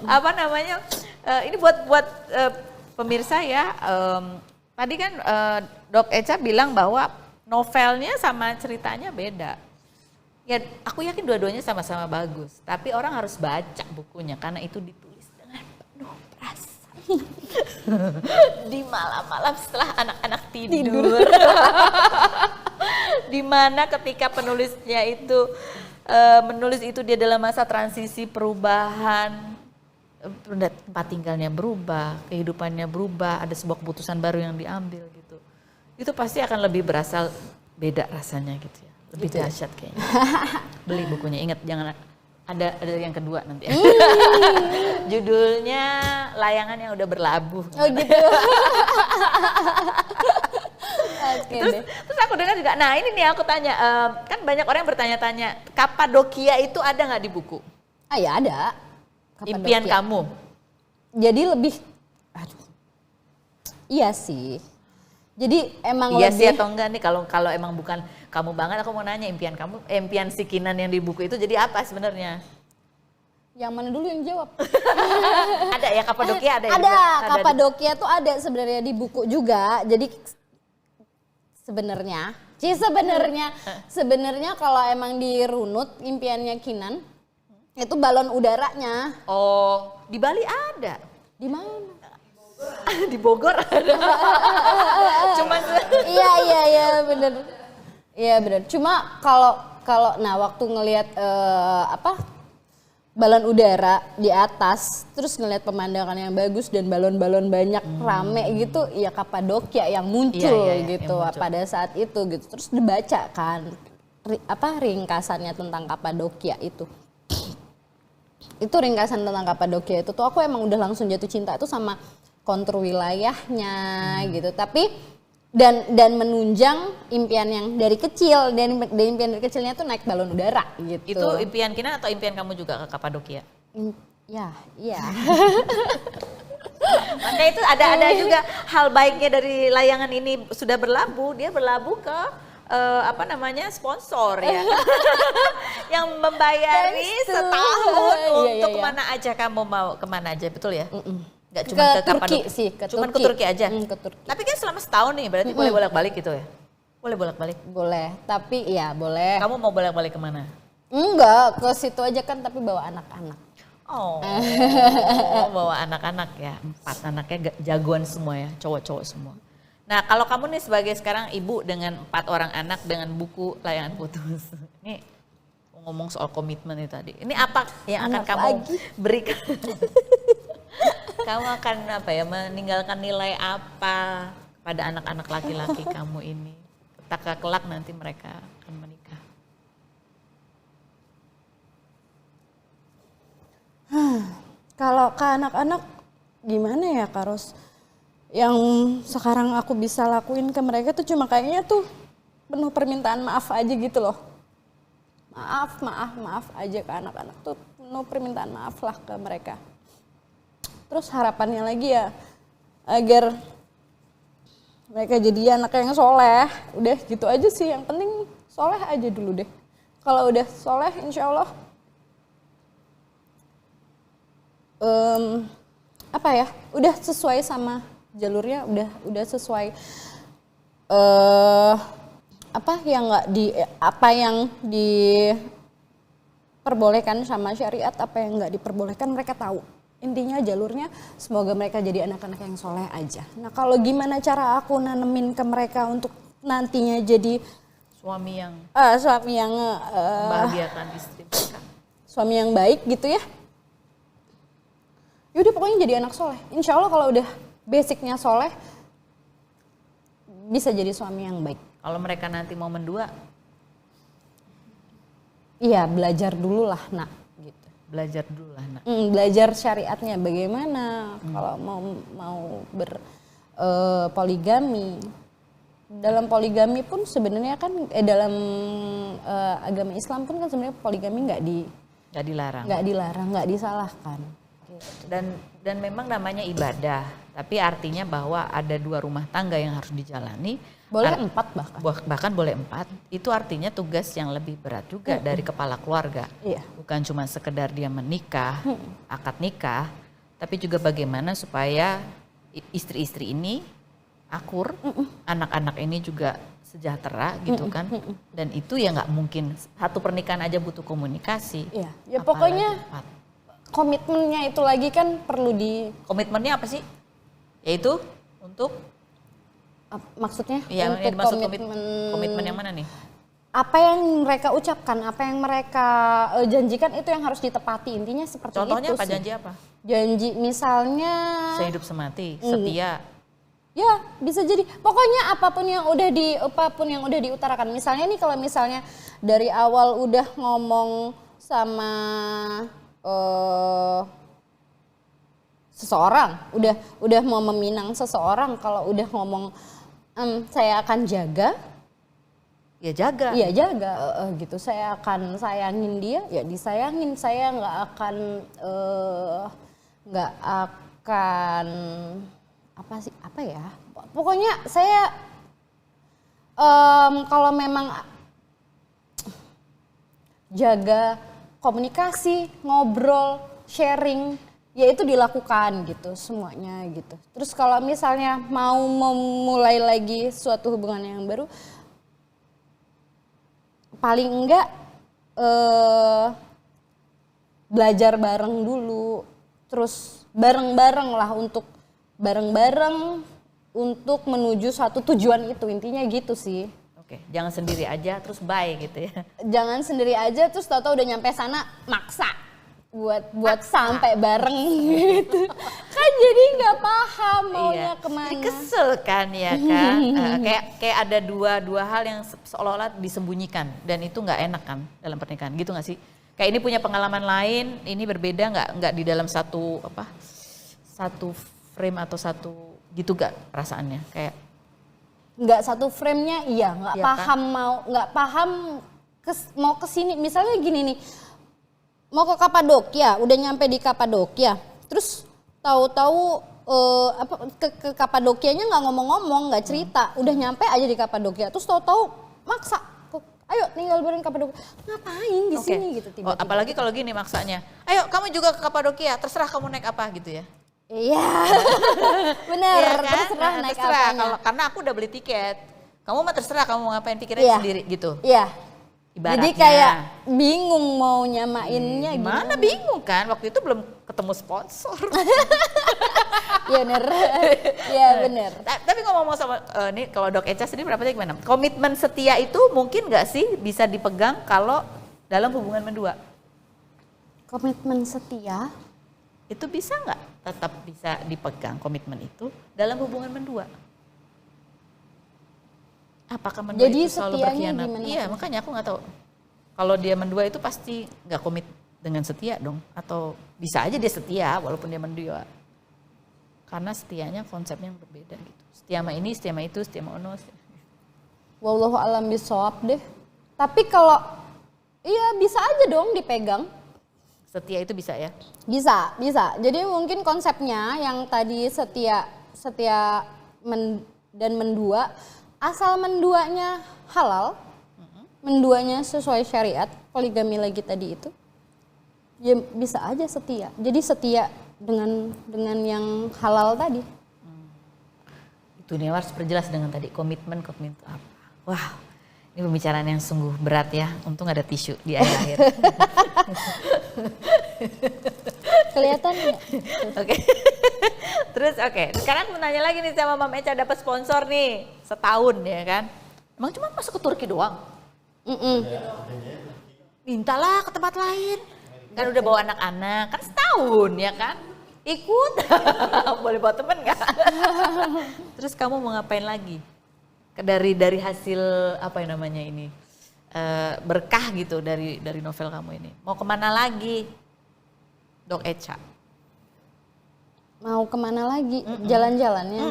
[SPEAKER 1] Apa namanya? Ini buat pemirsa ya. Tadi kan Dok Echa bilang bahwa novelnya sama ceritanya beda. Ya, aku yakin dua-duanya sama-sama bagus. Tapi orang harus baca bukunya karena itu ditulis dengan penuh perasaan. Di malam-malam setelah anak-anak tidur. Di mana ketika penulisnya itu menulis itu dia dalam masa transisi perubahan, tempat tinggalnya berubah, kehidupannya berubah, ada sebuah keputusan baru yang diambil gitu. Itu pasti akan lebih berasa beda rasanya gitu ya. Lebih
[SPEAKER 2] Gitu ya?
[SPEAKER 1] dahsyat kayaknya. Beli bukunya, ingat jangan ada yang kedua nanti. Judulnya Layangan yang Udah Berlabuh.
[SPEAKER 2] Oh gitu. Oke deh.
[SPEAKER 1] Terus aku dengar juga, nah ini nih aku tanya, kan banyak orang yang bertanya-tanya, Kapadokia itu ada nggak di buku?
[SPEAKER 2] Ah ya ada.
[SPEAKER 1] Impian
[SPEAKER 2] Kapadokia.
[SPEAKER 1] kamu?
[SPEAKER 2] Jadi lebih, aduh, iya sih. Jadi emang
[SPEAKER 1] Iya
[SPEAKER 2] lebih.
[SPEAKER 1] sih atau enggak nih, kalau emang bukan kamu banget, aku mau nanya impian kamu, impian si Kinan yang di buku itu jadi apa sebenarnya?
[SPEAKER 2] Yang mana dulu yang jawab?
[SPEAKER 1] Ada ya Kapadokia ada ya?
[SPEAKER 2] Ada,
[SPEAKER 1] juga?
[SPEAKER 2] Kapadokia tuh ada sebenarnya di buku juga. Jadi sebenarnya kalau emang dirunut impiannya Kinan itu balon udaranya.
[SPEAKER 1] Oh, di Bali ada.
[SPEAKER 2] Di mana?
[SPEAKER 1] Di Bogor ada. Cuman
[SPEAKER 2] Iya bener. Iya bener. Cuma kalau nah waktu ngelihat balon udara di atas, terus ngelihat pemandangan yang bagus dan balon-balon banyak rame gitu, ya Kapadokia yang muncul
[SPEAKER 1] Iya,
[SPEAKER 2] gitu
[SPEAKER 1] yang muncul.
[SPEAKER 2] pada saat itu gitu. Terus dibaca kan ringkasannya tentang Kapadokia itu. Itu ringkasan tentang Kapadokia itu tuh aku emang udah langsung jatuh cinta tuh sama kontur wilayahnya gitu. Tapi dan menunjang impian yang dari kecil, dan impian dari kecilnya tuh naik balon udara gitu.
[SPEAKER 1] itu impian Kinan atau impian kamu juga ke Kapadokia?
[SPEAKER 2] Ya, iya.
[SPEAKER 1] Makanya itu ada juga hal baiknya dari layangan ini sudah berlabuh, dia berlabuh ke sponsor ya. Yang membayari
[SPEAKER 2] Thanks to.
[SPEAKER 1] setahun untuk
[SPEAKER 2] Iya.
[SPEAKER 1] kemana aja kamu mau, kemana aja, betul ya? Nggak cuma
[SPEAKER 2] Ke
[SPEAKER 1] ke
[SPEAKER 2] Turki
[SPEAKER 1] Kapadokia
[SPEAKER 2] sih, ke
[SPEAKER 1] cuman ke
[SPEAKER 2] Turki.
[SPEAKER 1] Turki aja.
[SPEAKER 2] Ke Turki.
[SPEAKER 1] Tapi kan selama setahun nih, berarti boleh bolak-balik gitu ya? Boleh bolak-balik.
[SPEAKER 2] Boleh, tapi ya boleh.
[SPEAKER 1] Kamu mau bolak-balik kemana?
[SPEAKER 2] Enggak, ke situ aja kan, tapi bawa anak-anak.
[SPEAKER 1] Oh, bawa anak-anak ya, 4 anaknya jagoan semua ya, cowok-cowok semua. Nah kalau kamu nih sebagai sekarang ibu dengan 4 orang anak dengan buku Layangan Putus, ini ngomong soal komitmen itu tadi. Ini apa yang akan
[SPEAKER 2] Anak
[SPEAKER 1] kamu
[SPEAKER 2] lagi.
[SPEAKER 1] berikan? Kamu akan meninggalkan nilai apa pada anak-anak laki-laki kamu ini? Ketika kelak nanti mereka akan menikah.
[SPEAKER 2] Kalau ke anak-anak gimana ya Kak Ros? Yang sekarang aku bisa lakuin ke mereka tuh cuma kayaknya tuh penuh permintaan maaf aja gitu loh. Maaf aja ke anak-anak tuh, penuh permintaan maaf lah ke mereka. Terus harapannya lagi ya agar mereka jadi anak yang soleh. Udah gitu aja sih, yang penting soleh aja dulu deh. Kalau udah soleh insya Allah udah sesuai sama jalurnya, udah sesuai apa yang diperbolehkan sama syariat, apa yang nggak diperbolehkan mereka tahu. Intinya jalurnya semoga mereka jadi anak-anak yang soleh aja. Nah kalau gimana cara aku nanemin ke mereka untuk nantinya jadi
[SPEAKER 1] Suami yang membahagiakan istri mereka.
[SPEAKER 2] suami yang baik gitu ya. Yaudah pokoknya jadi anak soleh. Insya Allah kalau udah basicnya soleh, bisa jadi suami yang baik.
[SPEAKER 1] Kalau mereka nanti mau mendua,
[SPEAKER 2] Iya belajar dulu lah nak. Gitu.
[SPEAKER 1] belajar dulu lah nak.
[SPEAKER 2] Belajar syariatnya bagaimana kalau mau poligami. Dalam poligami pun sebenarnya kan dalam agama Islam pun kan sebenarnya poligami nggak
[SPEAKER 1] dilarang.
[SPEAKER 2] nggak disalahkan.
[SPEAKER 1] Dan memang namanya ibadah, tapi artinya bahwa ada 2 rumah tangga yang harus dijalani.
[SPEAKER 2] Boleh 4 bahkan.
[SPEAKER 1] Bahkan boleh 4. Itu artinya tugas yang lebih berat juga dari kepala keluarga.
[SPEAKER 2] Iya.
[SPEAKER 1] Bukan cuma sekedar dia menikah, akad nikah, tapi juga bagaimana supaya istri-istri ini akur, anak-anak ini juga sejahtera gitu kan. Dan itu ya nggak mungkin, satu pernikahan aja butuh komunikasi.
[SPEAKER 2] Iya. Ya
[SPEAKER 1] Apalagi
[SPEAKER 2] pokoknya
[SPEAKER 1] 4.
[SPEAKER 2] komitmennya itu lagi kan perlu
[SPEAKER 1] Komitmennya apa sih? Yaitu untuk
[SPEAKER 2] maksudnya
[SPEAKER 1] yang
[SPEAKER 2] untuk
[SPEAKER 1] dimaksud
[SPEAKER 2] komitmen
[SPEAKER 1] komitmen yang mana nih?
[SPEAKER 2] apa yang mereka ucapkan, apa yang mereka janjikan itu yang harus ditepati, intinya seperti
[SPEAKER 1] Contohnya
[SPEAKER 2] itu
[SPEAKER 1] apa,
[SPEAKER 2] sih.
[SPEAKER 1] janji apa?
[SPEAKER 2] Janji misalnya
[SPEAKER 1] Sehidup semati, setia.
[SPEAKER 2] ya bisa jadi pokoknya apapun yang udah diutarakan. Misalnya nih kalau misalnya dari awal udah ngomong sama seseorang, udah mau meminang seseorang, kalau udah ngomong saya akan jaga,
[SPEAKER 1] Ya jaga.
[SPEAKER 2] iya jaga gitu. Saya akan sayangin dia, ya disayangin. Saya nggak akan apa ya? Pokoknya saya kalau memang jaga komunikasi, ngobrol, sharing, ya itu dilakukan gitu semuanya gitu. Terus kalau misalnya mau memulai lagi suatu hubungan yang baru, paling enggak belajar bareng dulu, terus bareng-bareng untuk menuju suatu tujuan itu, intinya gitu sih.
[SPEAKER 1] Oke, jangan sendiri aja terus bye gitu ya.
[SPEAKER 2] Jangan sendiri aja terus tahu-tahu udah nyampe sana maksa buat sampai bareng gitu. Kan jadi nggak paham maunya kemana.
[SPEAKER 1] Jadi kesel kan ya kan. Kayak ada dua hal yang seolah-olah disembunyikan dan itu nggak enak kan dalam pernikahan, gitu nggak sih? Kayak ini punya pengalaman lain, ini berbeda nggak di dalam satu frame atau satu gitu gak perasaannya? Kayak
[SPEAKER 2] nggak satu frame-nya, iya nggak
[SPEAKER 1] Iya
[SPEAKER 2] paham kan? Mau kesini misalnya gini nih, mau ke Kapadokia, udah nyampe di Kapadokia, terus tahu-tahu ke Kapadokianya nggak ngomong-ngomong, nggak cerita, udah nyampe aja di Kapadokia, terus tahu-tahu maksa, ayo tinggal bareng Kapadokia, ngapain di sini gitu tiba-tiba.
[SPEAKER 1] Apalagi kalau gini maksanya, ayo kamu juga ke Kapadokia, terserah kamu naik apa gitu ya.
[SPEAKER 2] Iya, bener,
[SPEAKER 1] Iya kan?
[SPEAKER 2] terserah naik
[SPEAKER 1] terserah.
[SPEAKER 2] apanya.
[SPEAKER 1] Karena aku udah beli tiket, kamu mah terserah kamu mau ngapain, pikirin sendiri gitu.
[SPEAKER 2] Iya.
[SPEAKER 1] Ibaratnya.
[SPEAKER 2] Jadi kayak bingung mau nyamainnya
[SPEAKER 1] gimana bingung kan, waktu itu belum ketemu sponsor.
[SPEAKER 2] Iya bener, iya bener.
[SPEAKER 1] Tapi ngomong-ngomong sama, nih kalau Dok Echa sendiri berapa gimana? Komitmen setia itu mungkin gak sih bisa dipegang kalau dalam hubungan mendua?
[SPEAKER 2] Komitmen setia?
[SPEAKER 1] Itu bisa nggak tetap bisa dipegang komitmen itu dalam hubungan mendua? Apakah mendua
[SPEAKER 2] Jadi
[SPEAKER 1] itu selalu
[SPEAKER 2] setianya
[SPEAKER 1] berkhianat?
[SPEAKER 2] gimana?
[SPEAKER 1] Iya, makanya aku nggak tahu. Kalau dia mendua itu pasti nggak komit dengan setia dong? Atau bisa aja dia setia walaupun dia mendua? Karena setianya konsepnya yang berbeda gitu. Setia sama ini, setia sama itu, setia sama ono.
[SPEAKER 2] Wallahu alam bisawab deh. Tapi kalau iya bisa aja dong dipegang.
[SPEAKER 1] Setia itu bisa ya?
[SPEAKER 2] Bisa. Jadi mungkin konsepnya yang tadi setia dan mendua, asal menduanya halal, menduanya sesuai syariat, poligami lagi tadi itu, ya bisa aja setia. Jadi setia dengan yang halal tadi.
[SPEAKER 1] Itu nih harus perjelas dengan tadi komitmen itu apa. Wah, ini pembicaraan yang sungguh berat ya. Untung ada tisu di akhir-akhir.
[SPEAKER 2] Kelihatan ya?
[SPEAKER 1] Oke. Terus sekarang aku nanya lagi nih sama Mam Echa, dapat sponsor nih setahun ya kan. Emang cuma masuk ke Turki doang? Mintalah ke tempat lain. Kan udah bawa anak-anak, kan setahun ya kan. Ikut, boleh bawa temen gak? Terus kamu mau ngapain lagi? Dari hasil apa yang namanya ini? Berkah gitu dari novel kamu ini. Mau kemana lagi, Dok Echa?
[SPEAKER 2] Mau kemana lagi? Jalan-jalannya.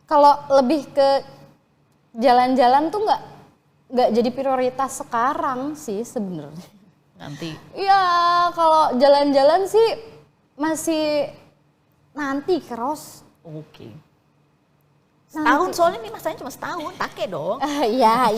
[SPEAKER 2] Kalau lebih ke jalan-jalan tuh nggak jadi prioritas sekarang sih sebenarnya.
[SPEAKER 1] Nanti.
[SPEAKER 2] Iya, kalau jalan-jalan sih masih nanti keros.
[SPEAKER 1] Oke. Setahun soalnya nih masanya cuma setahun, pakai dong.
[SPEAKER 2] Iya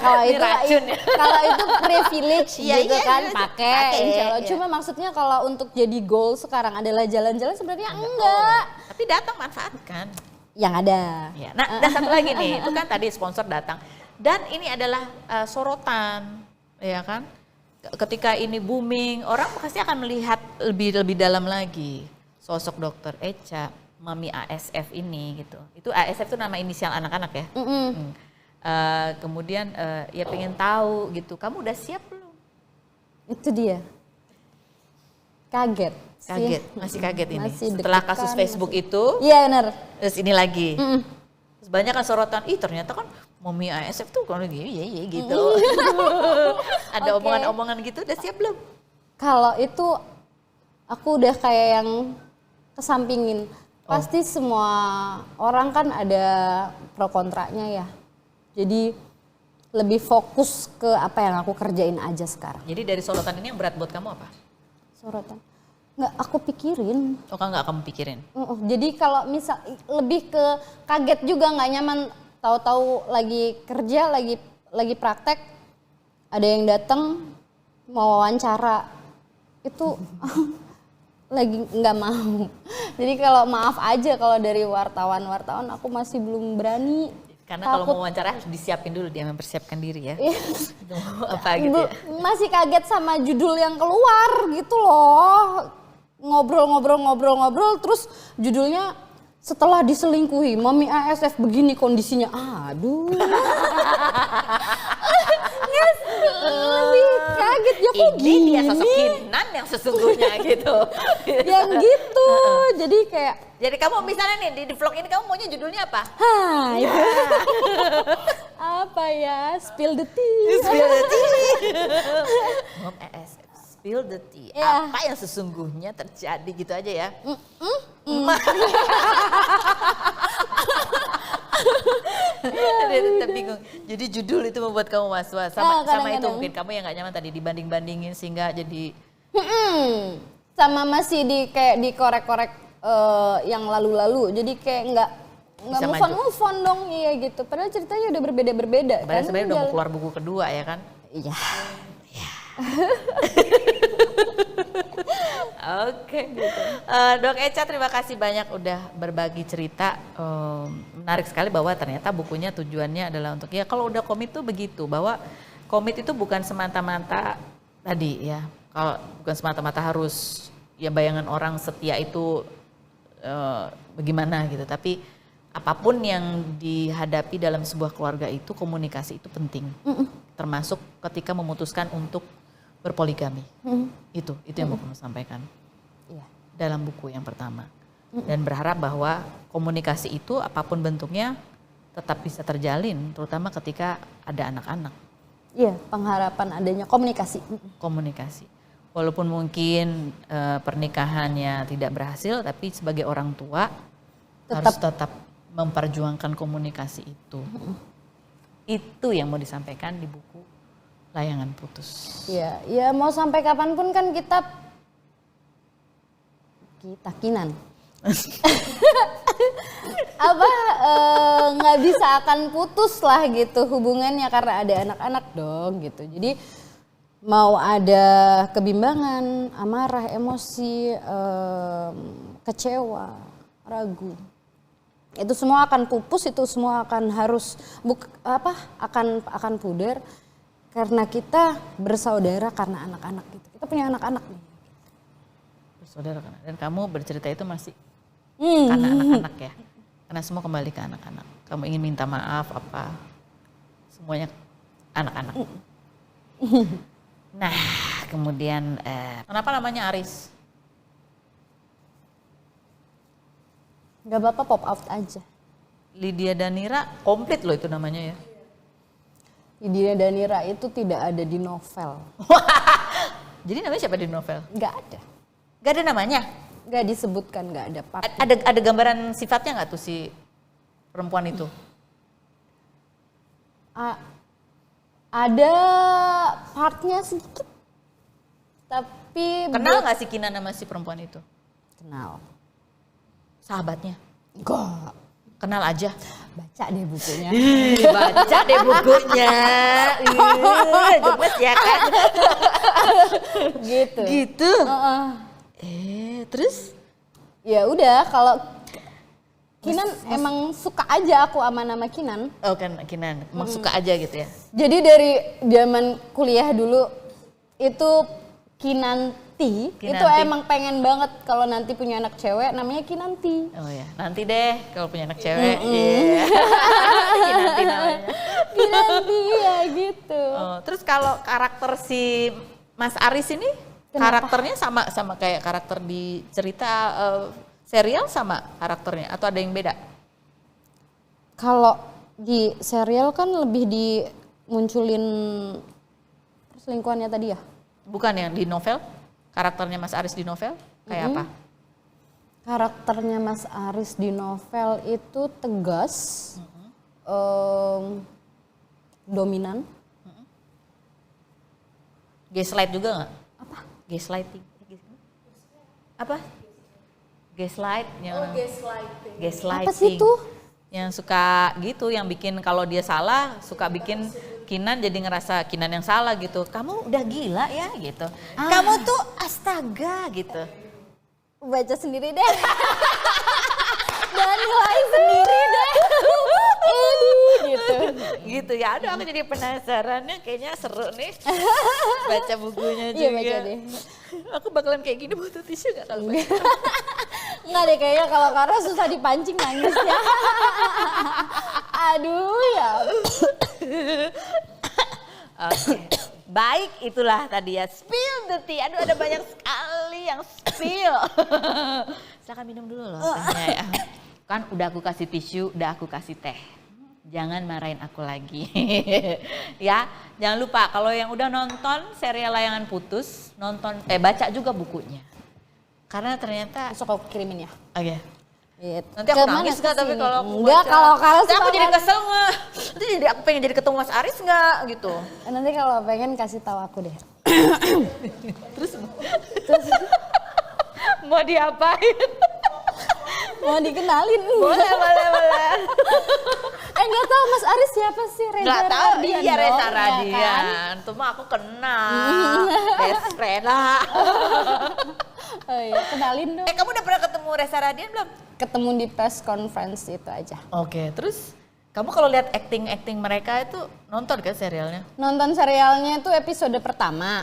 [SPEAKER 2] kalau
[SPEAKER 1] Ini
[SPEAKER 2] itu
[SPEAKER 1] racun ya.
[SPEAKER 2] kalau itu privilege gitu kan pakai.
[SPEAKER 1] Iya.
[SPEAKER 2] Cuma maksudnya kalau untuk jadi goal sekarang adalah jalan-jalan sebenarnya enggak.
[SPEAKER 1] Tapi datang manfaatkan.
[SPEAKER 2] Yang ada.
[SPEAKER 1] Ya. Nah, dan satu lagi nih, itu kan tadi sponsor datang. Dan ini adalah sorotan, ya kan? Ketika ini booming, orang pasti akan melihat lebih dalam lagi sosok Dokter Echa, Mami ASF ini gitu. Itu ASF itu nama inisial anak-anak ya. Kemudian ya pengen tahu gitu. Kamu udah siap belum?
[SPEAKER 2] Itu dia. Kaget.
[SPEAKER 1] Kaget, masih kaget ini.
[SPEAKER 2] Masih
[SPEAKER 1] Setelah
[SPEAKER 2] deg-degan,
[SPEAKER 1] kasus Facebook itu,
[SPEAKER 2] Iya benar.
[SPEAKER 1] terus ini lagi. Terus banyak kan sorotan, ternyata kan Mommy ASF tuh kalau gini, gitu. Ada
[SPEAKER 2] Oke.
[SPEAKER 1] omongan-omongan gitu, udah siap belum?
[SPEAKER 2] Kalau itu aku udah kayak yang kesampingin. Pasti semua orang kan ada pro kontranya ya. Jadi lebih fokus ke apa yang aku kerjain aja sekarang.
[SPEAKER 1] Jadi dari sorotan ini yang berat buat kamu apa?
[SPEAKER 2] Sorotan. Nggak aku pikirin.
[SPEAKER 1] Oh kan nggak kamu pikirin?
[SPEAKER 2] Jadi kalau misal lebih ke kaget juga nggak nyaman. Tahu-tahu lagi kerja, lagi praktek, ada yang datang mau wawancara. Itu lagi nggak mau. Jadi kalau maaf aja kalau dari wartawan aku masih belum berani.
[SPEAKER 1] Karena kalau mau wawancara harus disiapin dulu, dia mempersiapkan diri ya. Itu apa gitu ya?
[SPEAKER 2] Masih kaget sama judul yang keluar gitu loh. Ngobrol terus judulnya setelah diselingkuhi, Mommy ASF begini kondisinya. Aduh. Yes, lebih kaget ya kok
[SPEAKER 1] Ini
[SPEAKER 2] gini.
[SPEAKER 1] dia sosok Kinan yang sesungguhnya gitu.
[SPEAKER 2] Yang gitu. Jadi kayak
[SPEAKER 1] Jadi kamu misalnya nih di vlog ini kamu maunya judulnya apa?
[SPEAKER 2] hai. Apa ya? Spill the tea.
[SPEAKER 1] Spill the tea. Mom ASF, spill the tea.
[SPEAKER 2] Ya.
[SPEAKER 1] Apa yang sesungguhnya terjadi gitu aja ya? Tetap bingung. Jadi judul itu membuat kamu was-was. Sama itu
[SPEAKER 2] kadang-kadang.
[SPEAKER 1] mungkin kamu yang nggak nyaman tadi dibanding-bandingin sehingga jadi
[SPEAKER 2] Sama masih kayak dikorek-korek yang lalu-lalu. Jadi kayak nggak
[SPEAKER 1] Bisa
[SPEAKER 2] move on dong iya gitu. Padahal ceritanya udah berbeda-berbeda.
[SPEAKER 1] padahal sebenarnya udah mau keluar buku kedua ya kan?
[SPEAKER 2] Iya.
[SPEAKER 1] Oke. Dok Echa terima kasih banyak udah berbagi cerita. Menarik sekali bahwa ternyata bukunya tujuannya adalah untuk ya kalau udah komit tuh begitu bahwa komit itu bukan semata-mata tadi ya. Kalau bukan semata-mata harus ya bayangan orang setia itu bagaimana gitu. Tapi apapun yang dihadapi dalam sebuah keluarga itu komunikasi itu penting. Termasuk ketika memutuskan untuk berpoligami. Itu yang mau sampaikan.
[SPEAKER 2] Iya.
[SPEAKER 1] Dalam buku yang pertama. Dan berharap bahwa komunikasi itu apapun bentuknya tetap bisa terjalin, terutama ketika ada anak-anak.
[SPEAKER 2] Iya, pengharapan adanya komunikasi.
[SPEAKER 1] Komunikasi. Walaupun mungkin pernikahannya tidak berhasil, tapi sebagai orang tua harus tetap memperjuangkan komunikasi itu. Itu yang mau disampaikan di buku Layangan Putus.
[SPEAKER 2] Iya, ya mau sampai kapanpun kan kita Kinan. Nggak bisa akan putus lah gitu hubungannya karena ada anak-anak dong gitu. Jadi mau ada kebimbangan, amarah, emosi, kecewa, ragu, itu semua akan pupus, itu semua akan harus akan pudar karena kita bersaudara karena anak-anak gitu. Kita punya anak-anak nih.
[SPEAKER 1] Bersaudara kan. Dan kamu bercerita itu masih karena anak-anak ya. Karena semua kembali ke anak-anak. Kamu ingin minta maaf apa? Semuanya anak-anak. Nah, kemudian kenapa namanya Aris?
[SPEAKER 2] Gak apa-apa pop out aja.
[SPEAKER 1] Lydia Danira komplit loh itu namanya ya.
[SPEAKER 2] Lydia Danira itu tidak ada di novel.
[SPEAKER 1] Jadi namanya siapa di novel?
[SPEAKER 2] Gak ada.
[SPEAKER 1] Gak ada namanya?
[SPEAKER 2] Gak disebutkan, gak ada part.
[SPEAKER 1] Ada gambaran sifatnya gak tuh si perempuan itu?
[SPEAKER 2] Ada partnya sedikit. Tapi
[SPEAKER 1] Kenal gak si Kinan sama si perempuan itu?
[SPEAKER 2] kenal.
[SPEAKER 1] Sahabatnya?
[SPEAKER 2] Enggak.
[SPEAKER 1] Kenal aja?
[SPEAKER 2] Baca deh bukunya.
[SPEAKER 1] Baca deh bukunya. Gemes ya kan?
[SPEAKER 2] Gitu.
[SPEAKER 1] Gitu? Terus?
[SPEAKER 2] Ya udah kalau Kinan emang suka aja aku sama nama Kinan.
[SPEAKER 1] Oh kan Kinan, emang suka aja gitu ya?
[SPEAKER 2] Jadi dari zaman kuliah dulu itu Kinanti, itu emang pengen banget kalau nanti punya anak cewek namanya Kinanti.
[SPEAKER 1] Oh ya, nanti deh kalau punya anak cewek. Kinanti namanya.
[SPEAKER 2] dan dia gitu.
[SPEAKER 1] Terus kalau karakter si Mas Aris ini, karakternya sama kayak karakter di cerita serial sama karakternya atau ada yang beda?
[SPEAKER 2] Kalau di serial kan lebih dimunculin perselingkuhannya tadi ya?
[SPEAKER 1] Bukan yang di novel? Karakternya Mas Aris di novel kayak apa?
[SPEAKER 2] Karakternya Mas Aris di novel itu tegas, dominan.
[SPEAKER 1] Gaslight juga nggak?
[SPEAKER 2] Apa?
[SPEAKER 1] Gaslighting. Apa? Gaslight yang gaslighting.
[SPEAKER 2] Apa sih itu?
[SPEAKER 1] Yang suka gitu, yang bikin kalau dia salah suka bikin Kinan jadi ngerasa Kinan yang salah gitu. Kamu udah gila ya gitu. Kamu tuh astaga gitu.
[SPEAKER 2] Baca sendiri deh. Dan nilai sendiri deh. Gitu.
[SPEAKER 1] Gitu ya, aduh aku jadi penasarannya, kayaknya seru nih baca bukunya juga.
[SPEAKER 2] Iya baca deh.
[SPEAKER 1] Aku bakalan kayak gini butuh tisu gak kalau baca?
[SPEAKER 2] Enggak deh, kayaknya kalau karena susah dipancing nangisnya. Aduh ya.
[SPEAKER 1] Oke. Baik, itulah tadi ya, spill the tea. Aduh ada banyak sekali yang spill. Silakan minum dulu loh tehnya ya. Kan udah aku kasih tisu, udah aku kasih teh. Jangan marahin aku lagi. Ya, jangan lupa kalau yang udah nonton serial Layangan Putus, baca juga bukunya. Karena ternyata
[SPEAKER 2] Besok aku kirimin ya.
[SPEAKER 1] Oke.
[SPEAKER 2] Gitu.
[SPEAKER 1] Nanti aku nangis gak tapi kalau aku
[SPEAKER 2] enggak, kalau
[SPEAKER 1] nanti aku jadi kesel nggak? Nanti jadi aku pengen jadi ketemu Mas Aris nggak gitu.
[SPEAKER 2] Nanti kalau pengen kasih tahu aku deh.
[SPEAKER 1] Terus mau diapain?
[SPEAKER 2] Mau dikenalin?
[SPEAKER 1] Boleh.
[SPEAKER 2] Nggak tahu Mas Aris siapa sih? Reza
[SPEAKER 1] Nggak tahu,
[SPEAKER 2] Radian
[SPEAKER 1] iya
[SPEAKER 2] dong,
[SPEAKER 1] Reza
[SPEAKER 2] ya
[SPEAKER 1] Radian.
[SPEAKER 2] kan?
[SPEAKER 1] Tuh mah aku kenal, best friend lah.
[SPEAKER 2] Oh iya, kenalin dong.
[SPEAKER 1] Kamu udah pernah ketemu Reza Radian belum?
[SPEAKER 2] Ketemu di press conference itu aja.
[SPEAKER 1] Oke, terus kamu kalau lihat acting mereka itu nonton kan serialnya?
[SPEAKER 2] Nonton serialnya itu episode pertama.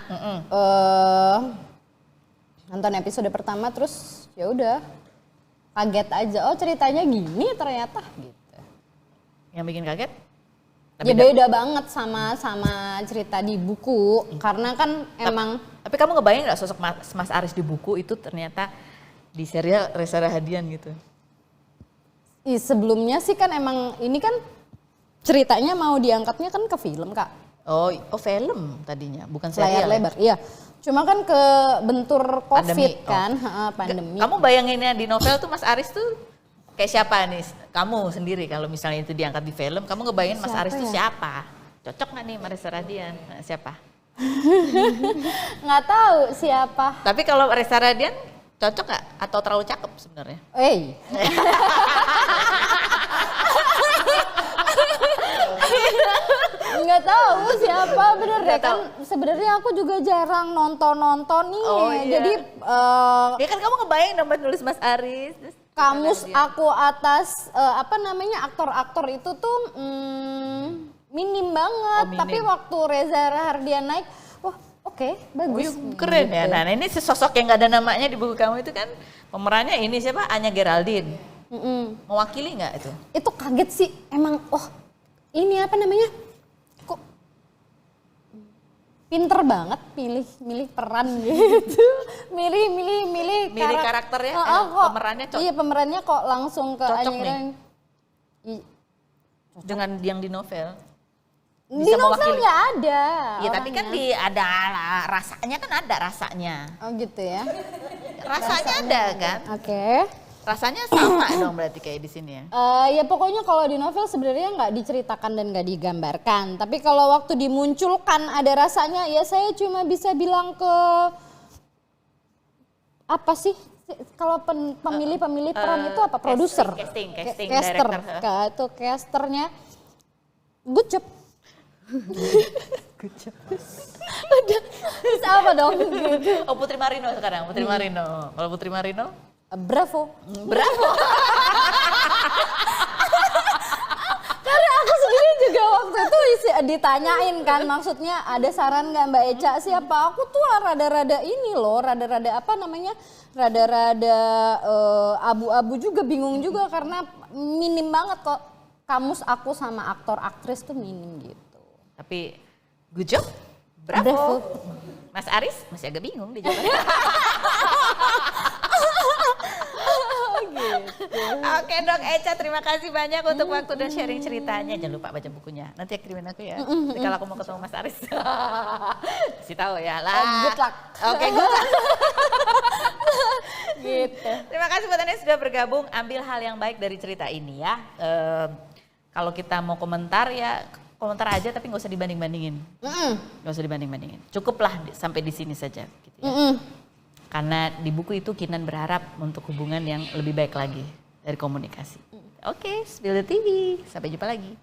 [SPEAKER 2] Nonton episode pertama terus ya udah kaget aja. Oh ceritanya gini ternyata gitu.
[SPEAKER 1] Yang bikin kaget?
[SPEAKER 2] Ya beda banget sama cerita di buku karena kan emang.
[SPEAKER 1] Tapi kamu ngebayang nggak sosok Mas Aris di buku itu ternyata di serial Reza Radian gitu?
[SPEAKER 2] Sebelumnya sih kan emang ini kan ceritanya mau diangkatnya kan ke film Kak.
[SPEAKER 1] Oh film tadinya, bukan serial.
[SPEAKER 2] Layar lebar, iya. Cuma kan ke bentur COVID
[SPEAKER 1] Pandemi.
[SPEAKER 2] kan, pandemi.
[SPEAKER 1] Kamu bayanginnya di novel tuh Mas Aris tuh kayak siapa nih? Kamu sendiri kalau misalnya itu diangkat di film, kamu ngebayangin Mas Aris tuh siapa? Cocok nggak nih sama Reza Radian? Siapa?
[SPEAKER 2] Nggak tahu siapa.
[SPEAKER 1] Tapi kalau Reza Radian cocok nggak? Atau terlalu cakep sebenarnya?
[SPEAKER 2] Nggak tahu siapa bener deh kan. Sebenarnya aku juga jarang nonton nih.
[SPEAKER 1] Oh, iya.
[SPEAKER 2] Jadi
[SPEAKER 1] ya kan kamu ngebayang dong nulis Mas Aris.
[SPEAKER 2] kamus aku atas aktor-aktor itu tuh minim banget.
[SPEAKER 1] minim.
[SPEAKER 2] Tapi waktu Reza Rahardian naik, wah oke, bagus.
[SPEAKER 1] Keren ya. Nah ini sosok yang nggak ada namanya di buku kamu itu kan pemerannya ini siapa? Anya Geraldine. Mewakili nggak itu?
[SPEAKER 2] Itu kaget sih, emang ini apa namanya? Kok pinter banget milih peran gitu. milih
[SPEAKER 1] karakternya, pemerannya cocok.
[SPEAKER 2] Iya, pemerannya kok langsung ke
[SPEAKER 1] Cocok
[SPEAKER 2] Anya
[SPEAKER 1] nih. Dengan yang di novel.
[SPEAKER 2] Di novel nggak ada.
[SPEAKER 1] Iya tapi kan ada rasanya kan ada rasanya.
[SPEAKER 2] Oh gitu ya.
[SPEAKER 1] Rasanya ada kan?
[SPEAKER 2] Oke.
[SPEAKER 1] Rasanya sama dong berarti kayak di sini ya.
[SPEAKER 2] Ya pokoknya kalau di novel sebenarnya nggak diceritakan dan nggak digambarkan. Tapi kalau waktu dimunculkan ada rasanya, ya saya cuma bisa bilang ke apa sih? Kalau pemilih peran itu apa? Produser,
[SPEAKER 1] casting
[SPEAKER 2] caster,
[SPEAKER 1] director.
[SPEAKER 2] itu casternya good job.
[SPEAKER 1] Good job.
[SPEAKER 2] Udah, terus apa dong? Gitu.
[SPEAKER 1] Oh Putri Marino sekarang, Putri Marino. Kalau Putri Marino?
[SPEAKER 2] Bravo.
[SPEAKER 1] Bravo.
[SPEAKER 2] Karena aku sendiri juga waktu itu ditanyain kan, maksudnya ada saran nggak Mbak Eca siapa? Aku tuh rada-rada ini loh, rada-rada apa namanya? Rada-rada abu-abu juga, bingung juga karena minim banget kok kamus aku sama aktor aktris tuh minim gitu.
[SPEAKER 1] Tapi good job, bravo. Mas Aris masih agak bingung di jawabannya. Gitu. Oke Dok Echa, terima kasih banyak untuk waktu dan sharing ceritanya. Jangan lupa baca bukunya. Nanti ya kirimin aku ya. Nanti kalau aku mau ketemu Mas Aris. Kasih tahu ya lah.
[SPEAKER 2] Good luck.
[SPEAKER 1] Oke, good luck.
[SPEAKER 2] Gitu.
[SPEAKER 1] Terima kasih buat Anda yang sudah bergabung. Ambil hal yang baik dari cerita ini ya. Kalau kita mau komentar ya komentar aja tapi nggak usah dibanding-bandingin. Nggak usah dibanding-bandingin. Cukuplah sampai di sini saja. Gitu ya. Karena di buku itu Kinan berharap untuk hubungan yang lebih baik lagi dari komunikasi. Oke, Spill the TV. Sampai jumpa lagi.